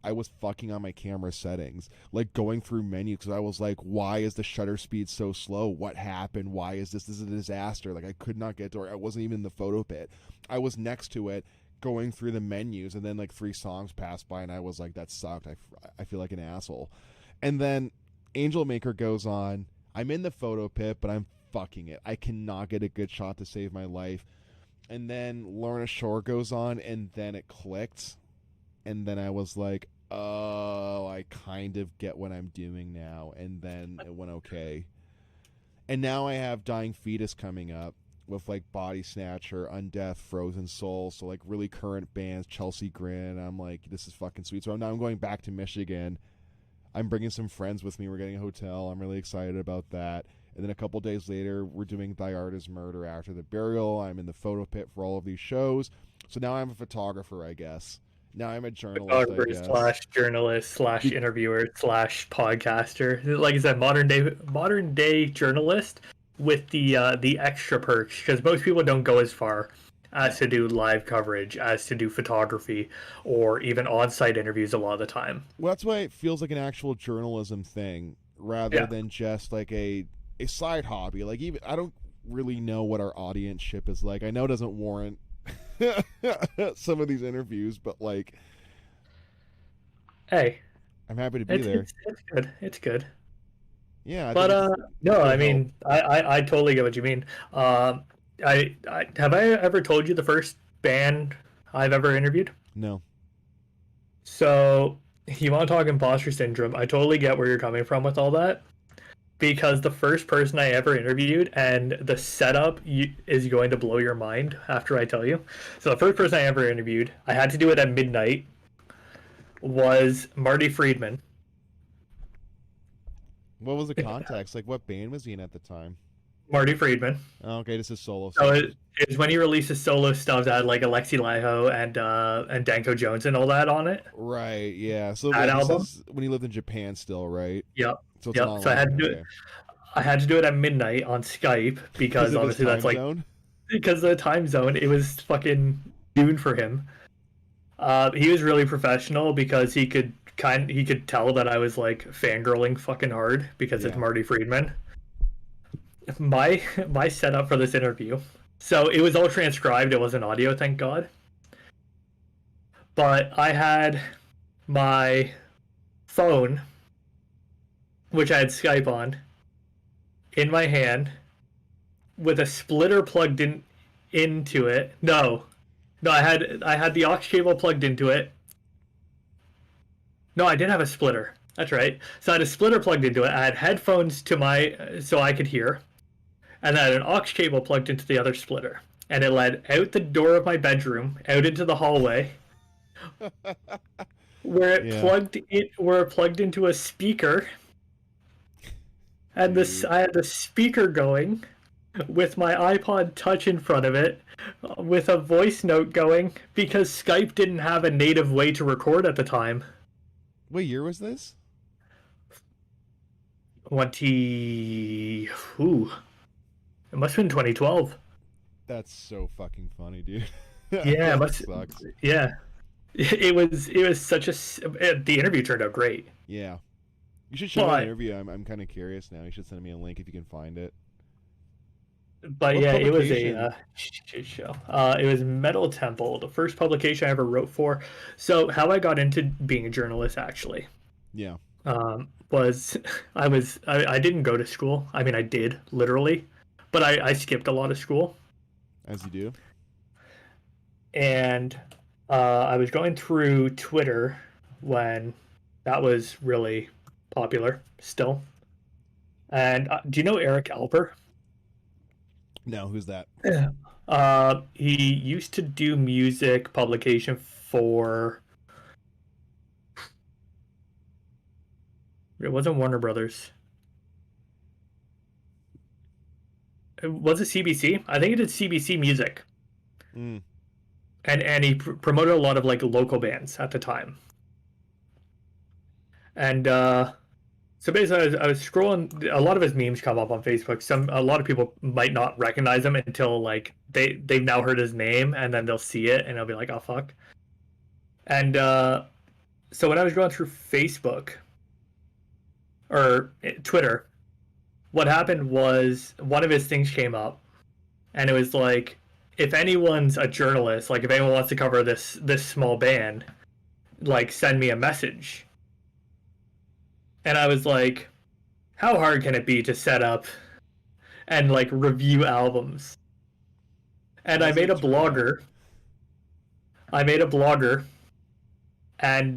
I was fucking on my camera settings, like going through menus because I was like, why is the shutter speed so slow? What happened? Why is this? This is a disaster. Like, I could not get to it. I wasn't even in the photo pit. I was next to it going through the menus, and then like 3 songs passed by, and I was like, that sucked. I feel like an asshole. And then Angel Maker goes on. I'm in the photo pit, but I'm fucking it. I cannot get a good shot to save my life. And then Lorna Shore goes on, and then it clicked. And then I was like, oh, I kind of get what I'm doing now. And then it went okay. And now I have Dying Fetus coming up with like Body Snatcher, Undeath, Frozen Soul. So like really current bands, Chelsea Grin. I'm like, this is fucking sweet. So now I'm going back to Michigan. I'm bringing some friends with me. We're getting a hotel. I'm really excited about that. And then a couple days later, we're doing Thy Art is Murder After the Burial. I'm in the photo pit for all of these shows. So now I'm a photographer, I guess. Now I'm a journalist, I Photographer guess. slash journalist slash interviewer slash podcaster. Like I said, modern day journalist with the extra perks, because most people don't go as far as to do live coverage, as to do photography, or even on-site interviews a lot of the time. Well, that's why it feels like an actual journalism thing rather than just like a side hobby. Like, even I don't really know what our audience-ship is like. I know it doesn't warrant some of these interviews, but like, hey, I'm happy to be there. It's good. It's good. Yeah, But no, I mean, I totally get what you mean. I have I ever told you the first band I've ever interviewed? No. So you want to talk imposter syndrome? I totally get where you're coming from with all that, because the first person I ever interviewed, and the setup is going to blow your mind after I tell you. So the first person I ever interviewed, I had to do it at midnight, was Marty Friedman. What was the context? Like, what band was he in at the time? Marty Friedman. Oh, okay, this is solo. So it was when he released his solo stuff that had like Alexi Laiho and Danko Jones and all that on it. Right, yeah. So that album, when he lived in Japan still, right? Yep. So, so I had to do it. I had to do it at midnight on Skype because obviously that's like because of the time zone. It was fucking noon for him. He was really professional because he could tell that I was like fangirling fucking hard because it's Marty Friedman. My setup for this interview, so it was all transcribed, it wasn't audio, thank God, but I had my phone, which I had Skype on, in my hand with a splitter plugged into it. No, I had the aux cable plugged into it. No, I didn't have a splitter, that's right. So I had a splitter plugged into it. I had headphones so I could hear, and I had an aux cable plugged into the other splitter, and it led out the door of my bedroom, out into the hallway, where it plugged into a speaker, and I had the speaker going, with my iPod Touch in front of it, with a voice note going, because Skype didn't have a native way to record at the time. What year was this? It must have been 2012. That's so fucking funny, dude. Yeah, it sucks. Yeah, it was such the interview turned out great. Yeah, you should show me the interview. I'm kind of curious now. You should send me a link if you can find it. But what it was a shit show. It was Metal Temple, the first publication I ever wrote for. So how I got into being a journalist, actually. Yeah. Was I didn't go to school. I mean, I did literally, but I skipped a lot of school. As you do. And I was going through Twitter when that was really popular still. And do you know Eric Alper? No, who's that? He used to do music publication for... It wasn't Warner Brothers. Was it CBC? I think it did CBC Music. Mm. And he promoted a lot of like local bands at the time. And so basically, I was scrolling. A lot of his memes come up on Facebook. A lot of people might not recognize him until like they've now heard his name, and then they'll see it and they'll be like, "Oh fuck." And so when I was going through Facebook or Twitter, what happened was one of his things came up, and it was like, if anyone's a journalist, like if anyone wants to cover this small band, like send me a message. And I was like, how hard can it be to set up and like review albums? And I made a blogger. And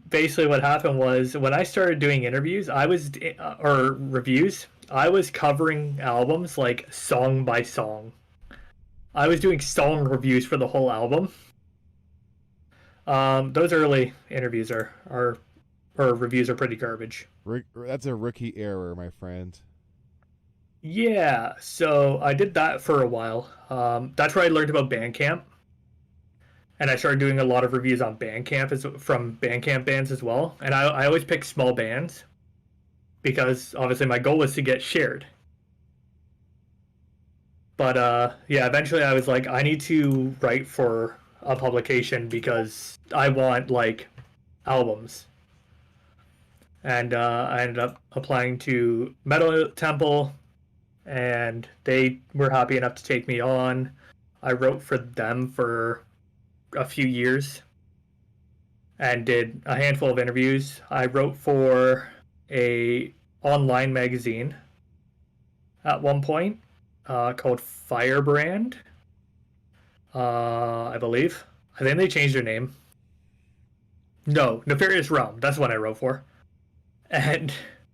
basically what happened was when I started doing interviews, or reviews, I was covering albums like song by song. I was doing song reviews for the whole album. Those early interviews are or reviews are pretty garbage. That's a rookie error, my friend. Yeah, so I did that for a while. That's where I learned about Bandcamp, and I started doing a lot of reviews on Bandcamp from Bandcamp bands as well. And I always pick small bands because obviously my goal was to get shared. But yeah, eventually I was like, I need to write for a publication because I want like albums. And I ended up applying to Metal Temple, and they were happy enough to take me on. I wrote for them for a few years and did a handful of interviews. I wrote for a online magazine at one point called Firebrand, I believe. I think they changed their name. No, Nefarious Realm. That's what I wrote for. And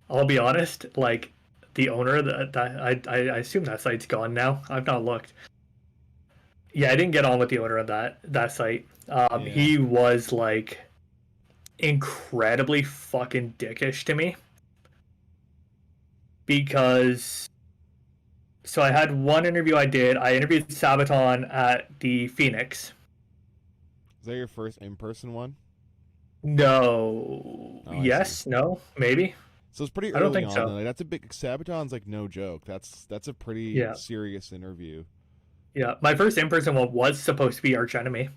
I'll be honest, like the owner I assume that site's gone now. I've not looked. Yeah, I didn't get on with the owner of that site. He was like incredibly fucking dickish to me because so I had one interview I did. I interviewed Sabaton at the Phoenix. Is that your first in-person one? No. Oh, Yes. No. Maybe. So it's pretty early I don't think on. so. Like, that's a big Sabaton's like no joke. That's a pretty Yeah. serious interview. Yeah. My first in-person one was supposed to be Arch Enemy.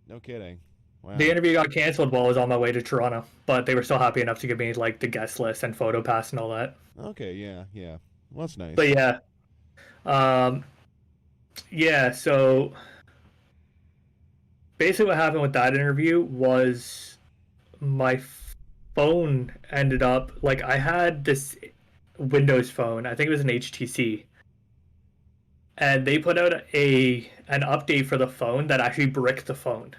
No kidding. Wow. The interview got canceled while I was on my way to Toronto, but they were still happy enough to give me like the guest list and photo pass and all that. Okay, yeah. Well, that's nice. But yeah, yeah. So basically, what happened with that interview was my phone ended up like I had this Windows phone. I think it was an HTC, and they put out an update for the phone that actually bricked the phone.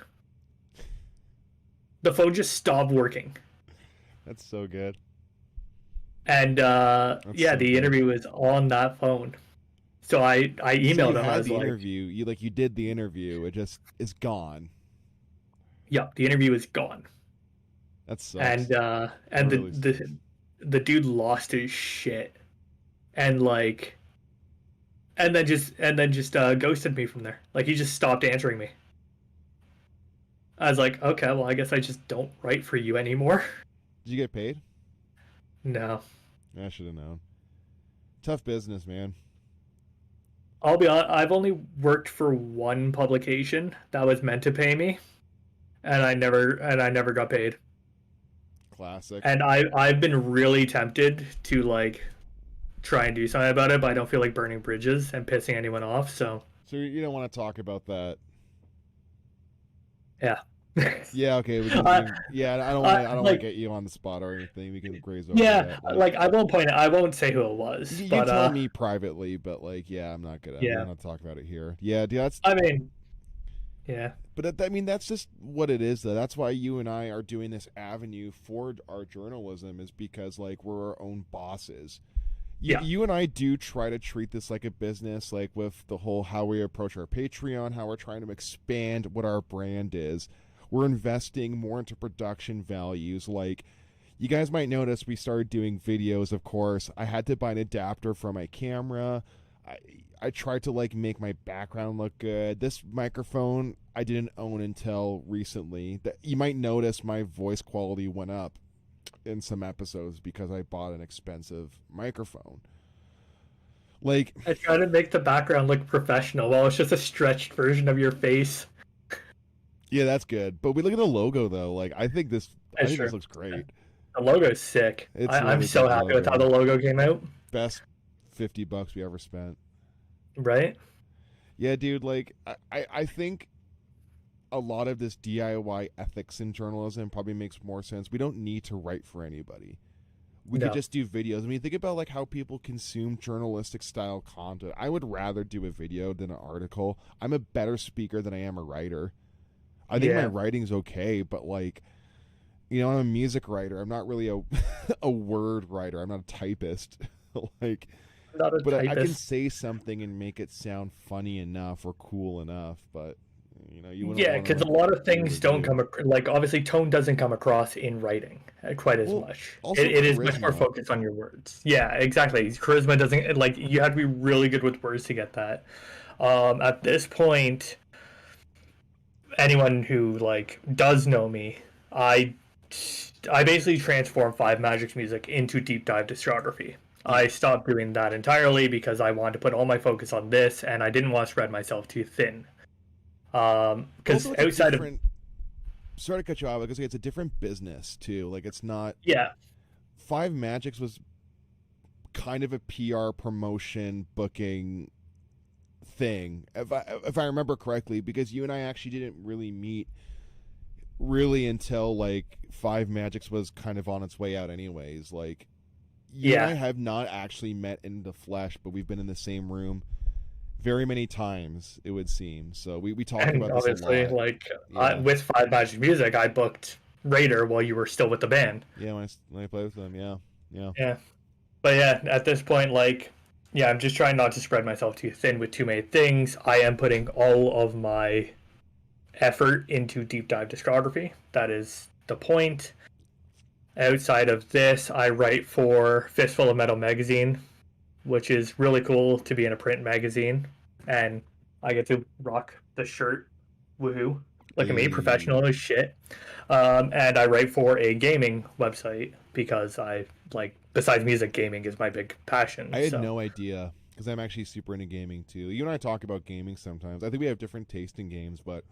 The phone just stopped working. That's so good. And yeah, so the interview was on that phone. So I emailed him. I was the like, interview. You did the interview. It just is gone. yeah, the interview is gone. That sucks. And the dude lost his shit, and like, and then just ghosted me from there. Like he just stopped answering me. I was like, okay, well, I guess I just don't write for you anymore. Did you get paid? No. I should have known. Tough business, man. I'll be honest, I've only worked for one publication that was meant to pay me, and I never got paid. Classic. And I've been really tempted to like try and do something about it, but I don't feel like burning bridges and pissing anyone off. So you don't want to talk about that. Yeah. Yeah. Okay. I don't want to get you on the spot or anything. We can graze over yeah, that. like I won't point it. I won't say who it was. You but, tell me privately, but like, yeah, I'm not gonna. Yeah. I'm not talk about it here. Yeah, dude, that's. I mean, yeah. But I mean, that's just what it is, though. That's why you and I are doing this avenue for our journalism, is because like we're our own bosses. You and I do try to treat this like a business, like with the whole how we approach our Patreon, how we're trying to expand what our brand is. We're investing more into production values. Like, you guys might notice we started doing videos, of course. I had to buy an adapter for my camera. I tried to like make my background look good. This microphone I didn't own until recently. That you might notice my voice quality went up in some episodes because I bought an expensive microphone. Like, I try to make the background look professional while it's just a stretched version of your face. Yeah, that's good. But we look at the logo though. Like, I think this looks great. The logo's sick. I'm so happy with how the logo came out. Best $50 we ever spent. Right? Yeah, dude, like I think a lot of this DIY ethics in journalism probably makes more sense. We don't need to write for anybody. We could just do videos. I mean, think about like how people consume journalistic style content. I would rather do a video than an article. I'm a better speaker than I am a writer. I think my writing's okay, but like, you know, I'm a music writer. I'm not really a word writer. I'm not a typist. Like, not a but typist. I can say something and make it sound funny enough or cool enough. But You wouldn't Yeah, want to because a like lot of do a things don't review. like obviously tone doesn't come across in writing quite as Well, much. also It is much more charisma. focused on your words. Yeah, exactly. Charisma doesn't like you have to be really good with words to get that. At this point, anyone who like does know me, I I basically transformed Five Magic's music into Deep Dive Discography. Yeah. I stopped doing that entirely because I wanted to put all my focus on this, and I didn't want to spread myself too thin. Also, Because it's a outside of different. Sorry to cut you off because it's a different business too. Like it's not yeah, Five Magics was kind of a PR promotion booking thing, if I remember correctly, because you and I actually didn't really meet really until like Five Magics was kind of on its way out, anyways. Like you and I yeah, have not actually met in the flesh, but we've been in the same room very many times, it would seem. So we talk and about this a obviously, lot. like Yeah, with Five Magic Music, I booked Raider while you were still with the band. yeah. When I play with them, yeah, yeah. Yeah, but yeah, at this point, like, yeah, I'm just trying not to spread myself too thin with too many things. I am putting all of my effort into Deep Dive Discography. That is the point. Outside of this, I write for Fistful of Metal magazine, which is really cool to be in a print magazine, and I get to rock the shirt. Woohoo! Look at me, A professional as shit. And I write for a gaming website because I like, besides music, gaming is my big passion. I had So no idea because I'm actually super into gaming too. You and I talk about gaming sometimes. I think we have different taste in games, but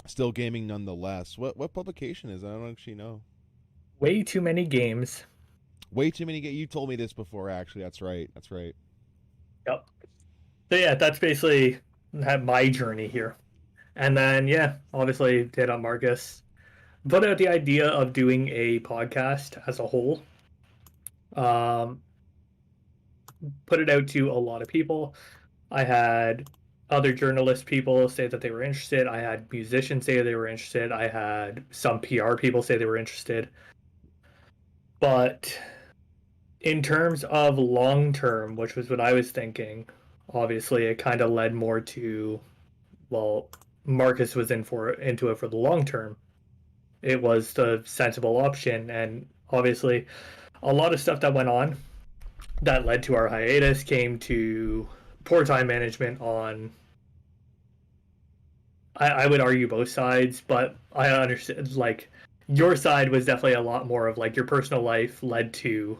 still gaming nonetheless. What publication is that? I don't actually know. way too many games. Way too many. You told me this before. Actually, that's right. That's right. Yep. So yeah, that's basically my journey here. And then yeah, obviously hit up Marcus, put out the idea of doing a podcast as a whole. Um, put it out to a lot of people. I had other journalist people say that they were interested. I had musicians say they were interested. I had some PR people say they were interested. But in terms of long term, which was what I was thinking, obviously it kind of led more to, well, Marcus was into it for the long term. It was the sensible option, and obviously a lot of stuff that went on that led to our hiatus came to poor time management on, I would argue both sides, but I understand like your side was definitely a lot more of like your personal life led to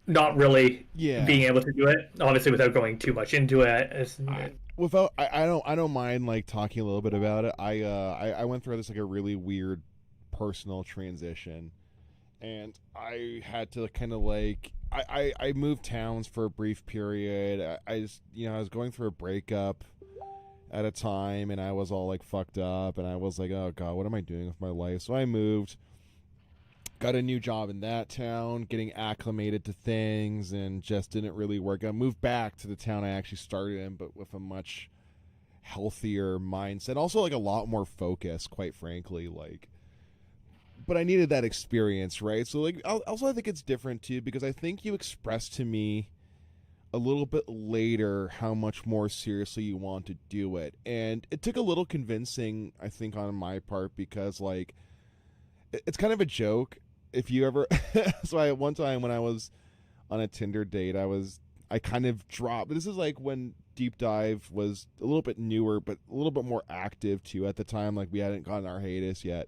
not really Yeah. being able to do it. Obviously, without going too much into it. I don't mind like talking a little bit about it. I went through this like a really weird personal transition, and I had to kind of like I moved towns for a brief period. I just I was going through a breakup at a time, and I was all like fucked up, and I was like, oh god, what am I doing with my life? So I moved, got a new job in that town, getting acclimated to things, and just didn't really work. I moved back to the town I actually started in, but with a much healthier mindset, also like a lot more focus, quite frankly. Like, but I needed that experience, right? So like, also I think it's different too because I think you expressed to me a little bit later how much more seriously you want to do it, and it took a little convincing, I think, on my part because like it's kind of a joke if you ever so I one time when I was on a Tinder date, I kind of dropped. This is like when Deep Dive was a little bit newer, but a little bit more active too at the time. Like we hadn't gotten our hiatus yet.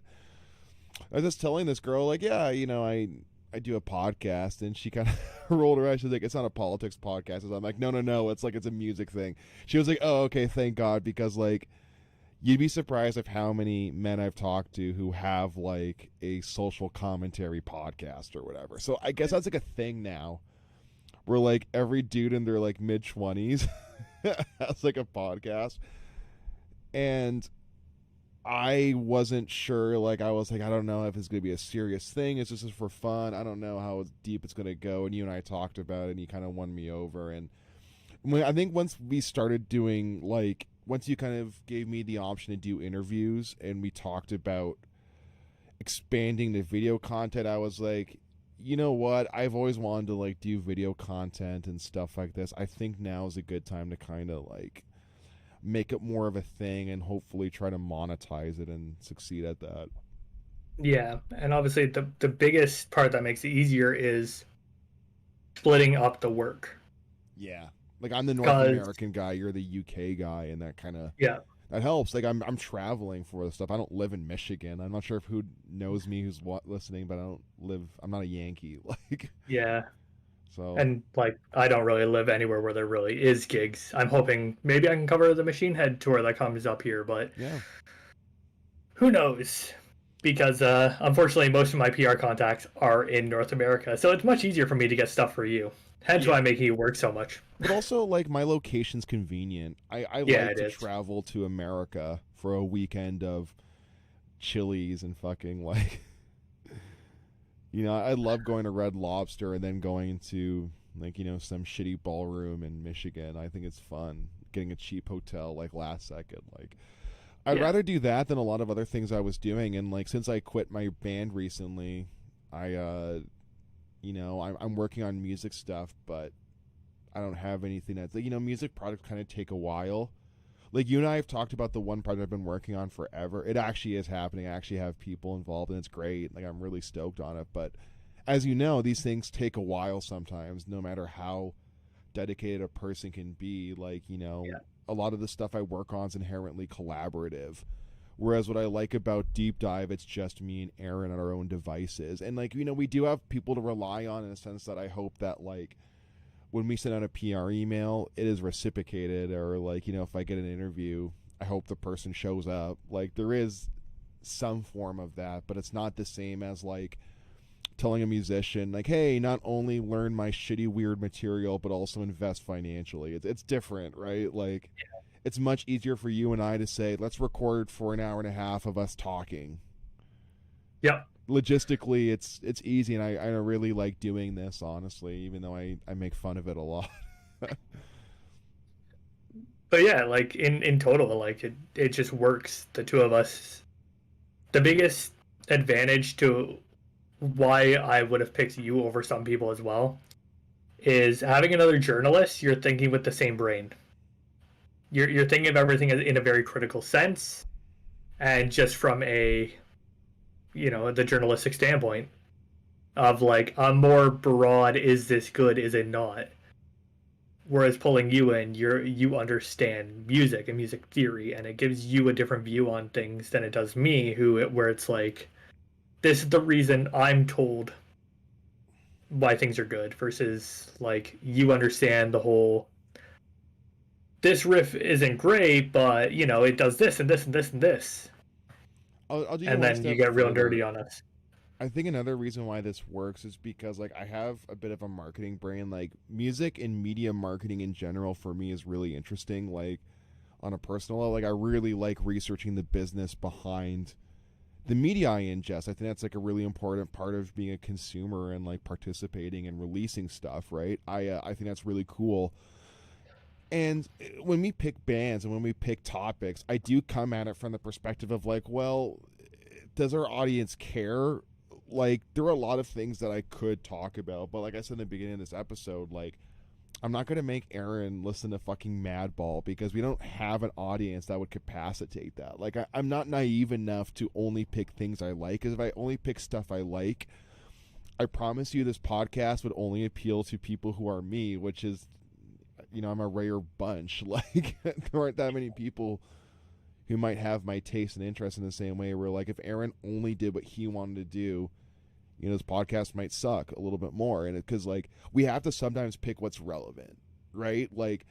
I was just telling this girl, like, yeah, I do a podcast, and she kind of rolled her eyes. She's like, it's not a politics podcast. And I'm like, no, it's like it's a music thing. She was like, oh, okay, thank God, because like you'd be surprised of how many men I've talked to who have like a social commentary podcast or whatever. So I guess that's like a thing now where like every dude in their like mid-20s has like a podcast. And I wasn't sure, like I was like, I don't know if it's gonna be a serious thing. It's just for fun. I don't know how deep it's gonna go. And you and I talked about it, and you kind of won me over. And I think once we started doing like, once you kind of gave me the option to do interviews, and we talked about expanding the video content, I was like, you know what? I've always wanted to like do video content and stuff like this. I think now is a good time to kind of like make it more of a thing and hopefully try to monetize it and succeed at that. Yeah, and obviously the biggest part that makes it easier is splitting up the work. Yeah. Like I'm the North Because American guy, you're the UK guy, and that kind of yeah, that helps. Like I'm traveling for this stuff. I don't live in Michigan. I'm not sure if who knows me who's listening, but I'm not a Yankee. Like yeah, so. and like I don't really live anywhere where there really is gigs. I'm hoping maybe I can cover the Machine Head tour that comes up here, but Yeah. who knows? Because unfortunately, most of my PR contacts are in North America, so it's much easier for me to get stuff for you. Hence why I'm making you work so much. But also, like, my location's convenient. I Yeah, like it to is. travel to America for a weekend of Chili's and fucking, like, I love going to Red Lobster and then going to, like, some shitty ballroom in Michigan. I think it's fun. Getting a cheap hotel, like, last second. Like, I'd Yeah. rather do that than a lot of other things I was doing. And, like, since I quit my band recently, I'm working on music stuff, but I don't have anything that's like, music projects kind of take a while. Like you and I have talked about the one project I've been working on forever. It actually is happening. I actually have people involved and it's great. Like I'm really stoked on it. But as you know, these things take a while sometimes, no matter how dedicated a person can be. Like, Yeah. a lot of the stuff I work on is inherently collaborative. Whereas what I like about Deep Dive, it's just me and Aaron on our own devices. And like, we do have people to rely on in a sense that I hope that like when we send out a PR email, it is reciprocated, or like, if I get an interview, I hope the person shows up. Like there is some form of that, but it's not the same as like telling a musician like, hey, not only learn my shitty weird material, but also invest financially. It's different, right? Like it's much easier for you and I to say, let's record for an hour and a half of us talking. Yep. Logistically, it's easy, and I really like doing this, honestly, even though I make fun of it a lot. But yeah, like in total, like it just works. The two of us. The biggest advantage to why I would have picked you over some people as well is having another journalist. You're thinking with the same brain. You're thinking of everything in a very critical sense, and just from the journalistic standpoint of like a more broad, is this good, is it not? Whereas pulling you in, you understand music and music theory, and it gives you a different view on things than it does me, where it's like, this is the reason I'm told why things are good, versus like you understand the whole, this riff isn't great, but it does this and this and this and this, I'll do you and one then you step get real further. nerdy on us. I think another reason why this works is because like I have a bit of a marketing brain. Like music and media marketing in general for me is really interesting. Like on a personal level, like I really like researching the business behind the media I ingest. I think that's like a really important part of being a consumer and like participating and releasing stuff, right? I think that's really cool. And when we pick bands and when we pick topics, I do come at it from the perspective of like, well, does our audience care? Like there are a lot of things that I could talk about, but like I said in the beginning of this episode, like I'm not going to make Aaron listen to fucking Madball because we don't have an audience that would capacitate that. Like I'm not naive enough to only pick things I like, because if I only pick stuff I like, I promise you this podcast would only appeal to people who are me, which is, I'm a rare bunch. Like there aren't that many people who might have my taste and interest in the same way, where like if Aaron only did what he wanted to do, this podcast might suck a little bit more. And because like we have to sometimes pick what's relevant, right? Like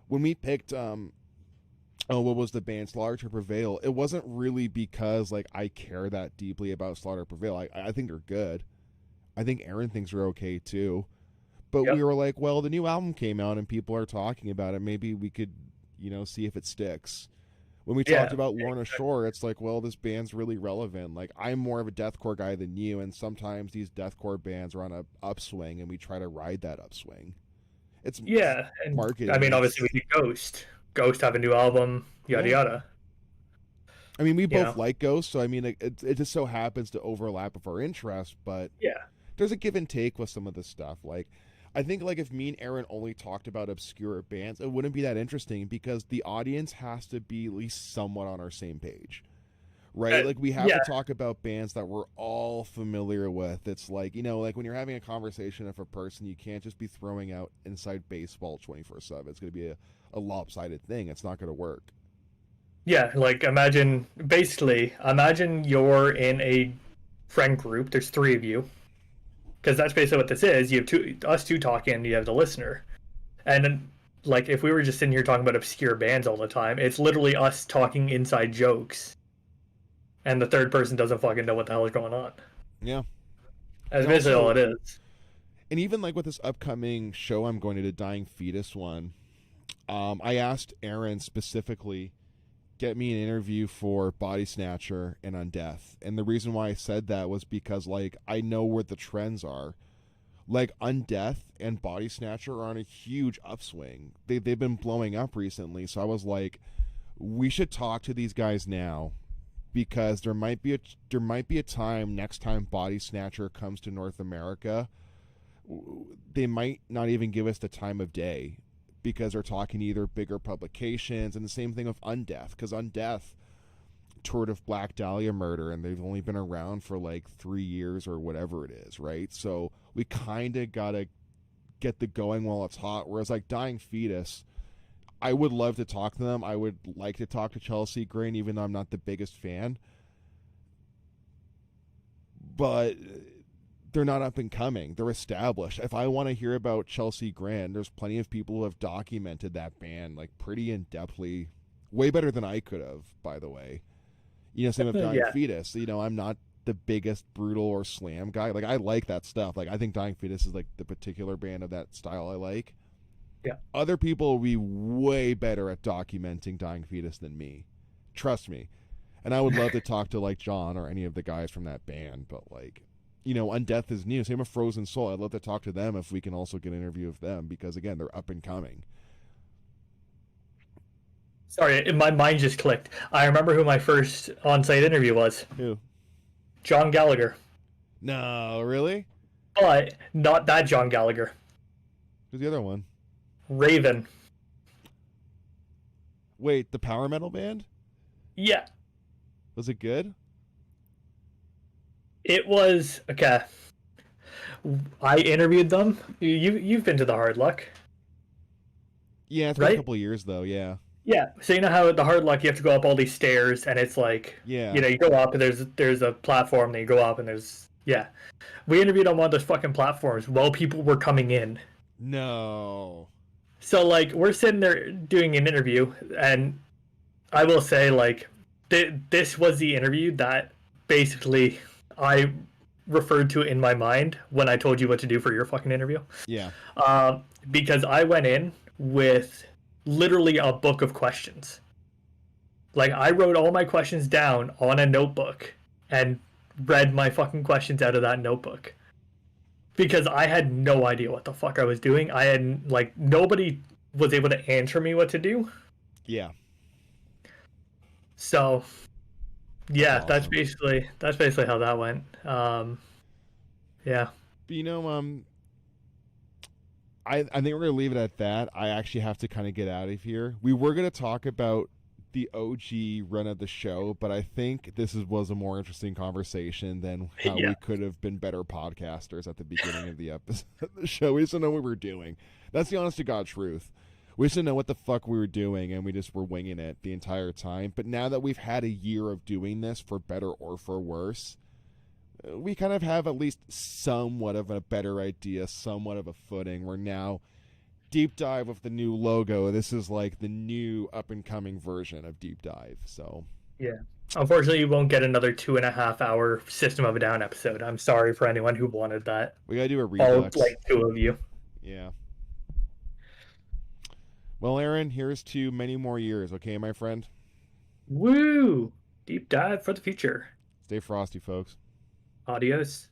when we picked what was the band Slaughter to Prevail, it wasn't really because like I care that deeply about Slaughter to Prevail. I think they're good. I think Aaron thinks they're okay too. But Yep. we were like, well, the new album came out and people are talking about it. Maybe we could, see if it sticks. When we talked about Lorna Shore, it's like, well, this band's really relevant. Like, I'm more of a deathcore guy than you, and sometimes these deathcore bands are on a upswing, and we try to ride that upswing. It's And marketing. I mean, obviously we do Ghost. Ghost have a new album, yada yada. I mean, we both like Ghost, so I mean, it just so happens to overlap with our interests, but Yeah. there's a give and take with some of this stuff. Like, I think like if me and Aaron only talked about obscure bands, it wouldn't be that interesting because the audience has to be at least somewhat on our same page. Right? Like we have Yeah, to talk about bands that we're all familiar with. It's like, like when you're having a conversation with a person, you can't just be throwing out inside baseball 24/7. It's going to be a lopsided thing. It's not going to work. yeah. Like imagine you're in a friend group. There's three of you, because that's basically what this is. You have us two talking, and you have the listener. And then, like, if we were just sitting here talking about obscure bands all the time, it's literally us talking inside jokes, and the third person doesn't fucking know what the hell is going on. Yeah. That's And basically also, all it is. and even like with this upcoming show I'm going to, the Dying Fetus one, I asked Aaron specifically, get me an interview for Body Snatcher and Undeath. And the reason why I said that was because, like, I know where the trends are. Like, Undeath and Body Snatcher are on a huge upswing. They've been blowing up recently. So I was like, we should talk to these guys now because there might be a time next time Body Snatcher comes to North America, they might not even give us the time of day because they're talking either bigger publications, and the same thing with Undeath, because Undeath toured of Black Dahlia murder and they've only been around for like 3 years or whatever it is, right? So we kind of gotta get the going while it's hot, whereas like Dying Fetus, I would love to talk to them. I would like to talk to Chelsea Grin, even though I'm not the biggest fan, but they're not up and coming. They're established. If I want to hear about Chelsea Grin, there's plenty of people who have documented that band like pretty in depthly, way better than I could have, by the way. Same with Dying Yeah. Fetus. I'm not the biggest brutal or slam guy. Like I like that stuff. Like I think Dying Fetus is like the particular band of that style I like. Yeah. Other people will be way better at documenting Dying Fetus than me. Trust me. And I would love to talk to like John or any of the guys from that band, but like, Undeath is new. Same with Frozen Soul. I'd love to talk to them if we can also get an interview of them because again, they're up and coming. Sorry, my mind just clicked. I remember who my first on-site interview was. Who? John Gallagher. No, really? But not that John Gallagher. Who's the other one? Raven. Wait, the power metal band? Yeah. Was it good? It was okay. I interviewed them. You've been to the Hard Luck. Yeah, it's been right? a couple of years though, yeah. Yeah. So you know how at the Hard Luck you have to go up all these stairs and it's like Yeah. you go up and there's a platform, then you go up and there's We interviewed on one of those fucking platforms while people were coming in. No. So like we're sitting there doing an interview, and I will say like this was the interview that basically I referred to in my mind when I told you what to do for your fucking interview. Yeah. Because I went in with literally a book of questions. Like I wrote all my questions down on a notebook and read my fucking questions out of that notebook. Because I had no idea what the fuck I was doing. I had like nobody was able to answer me what to do. Yeah. So yeah, That's awesome. that's basically how that went. Yeah. But I think we're gonna leave it at that. I actually have to kind of get out of here. We were gonna talk about the OG run of the show, but I think was a more interesting conversation than how Yeah. we could have been better podcasters at the beginning of the episode of the show. We just didn't know what we were doing. That's the honest to God truth. We just didn't know what the fuck we were doing, and we just were winging it the entire time. But now that we've had a year of doing this, for better or for worse, we kind of have at least somewhat of a better idea, somewhat of a footing. We're now Deep Dive with the new logo. This is like the new up and coming version of Deep Dive. So Yeah. Unfortunately, you won't get another 2.5 hour System of a Down episode. I'm sorry for anyone who wanted that. we gotta do a All redux. like two of you. Yeah. Well, Aaron, here's to many more years. Okay, my friend. Woo! Deep dive for the future. Stay frosty, folks. Adios.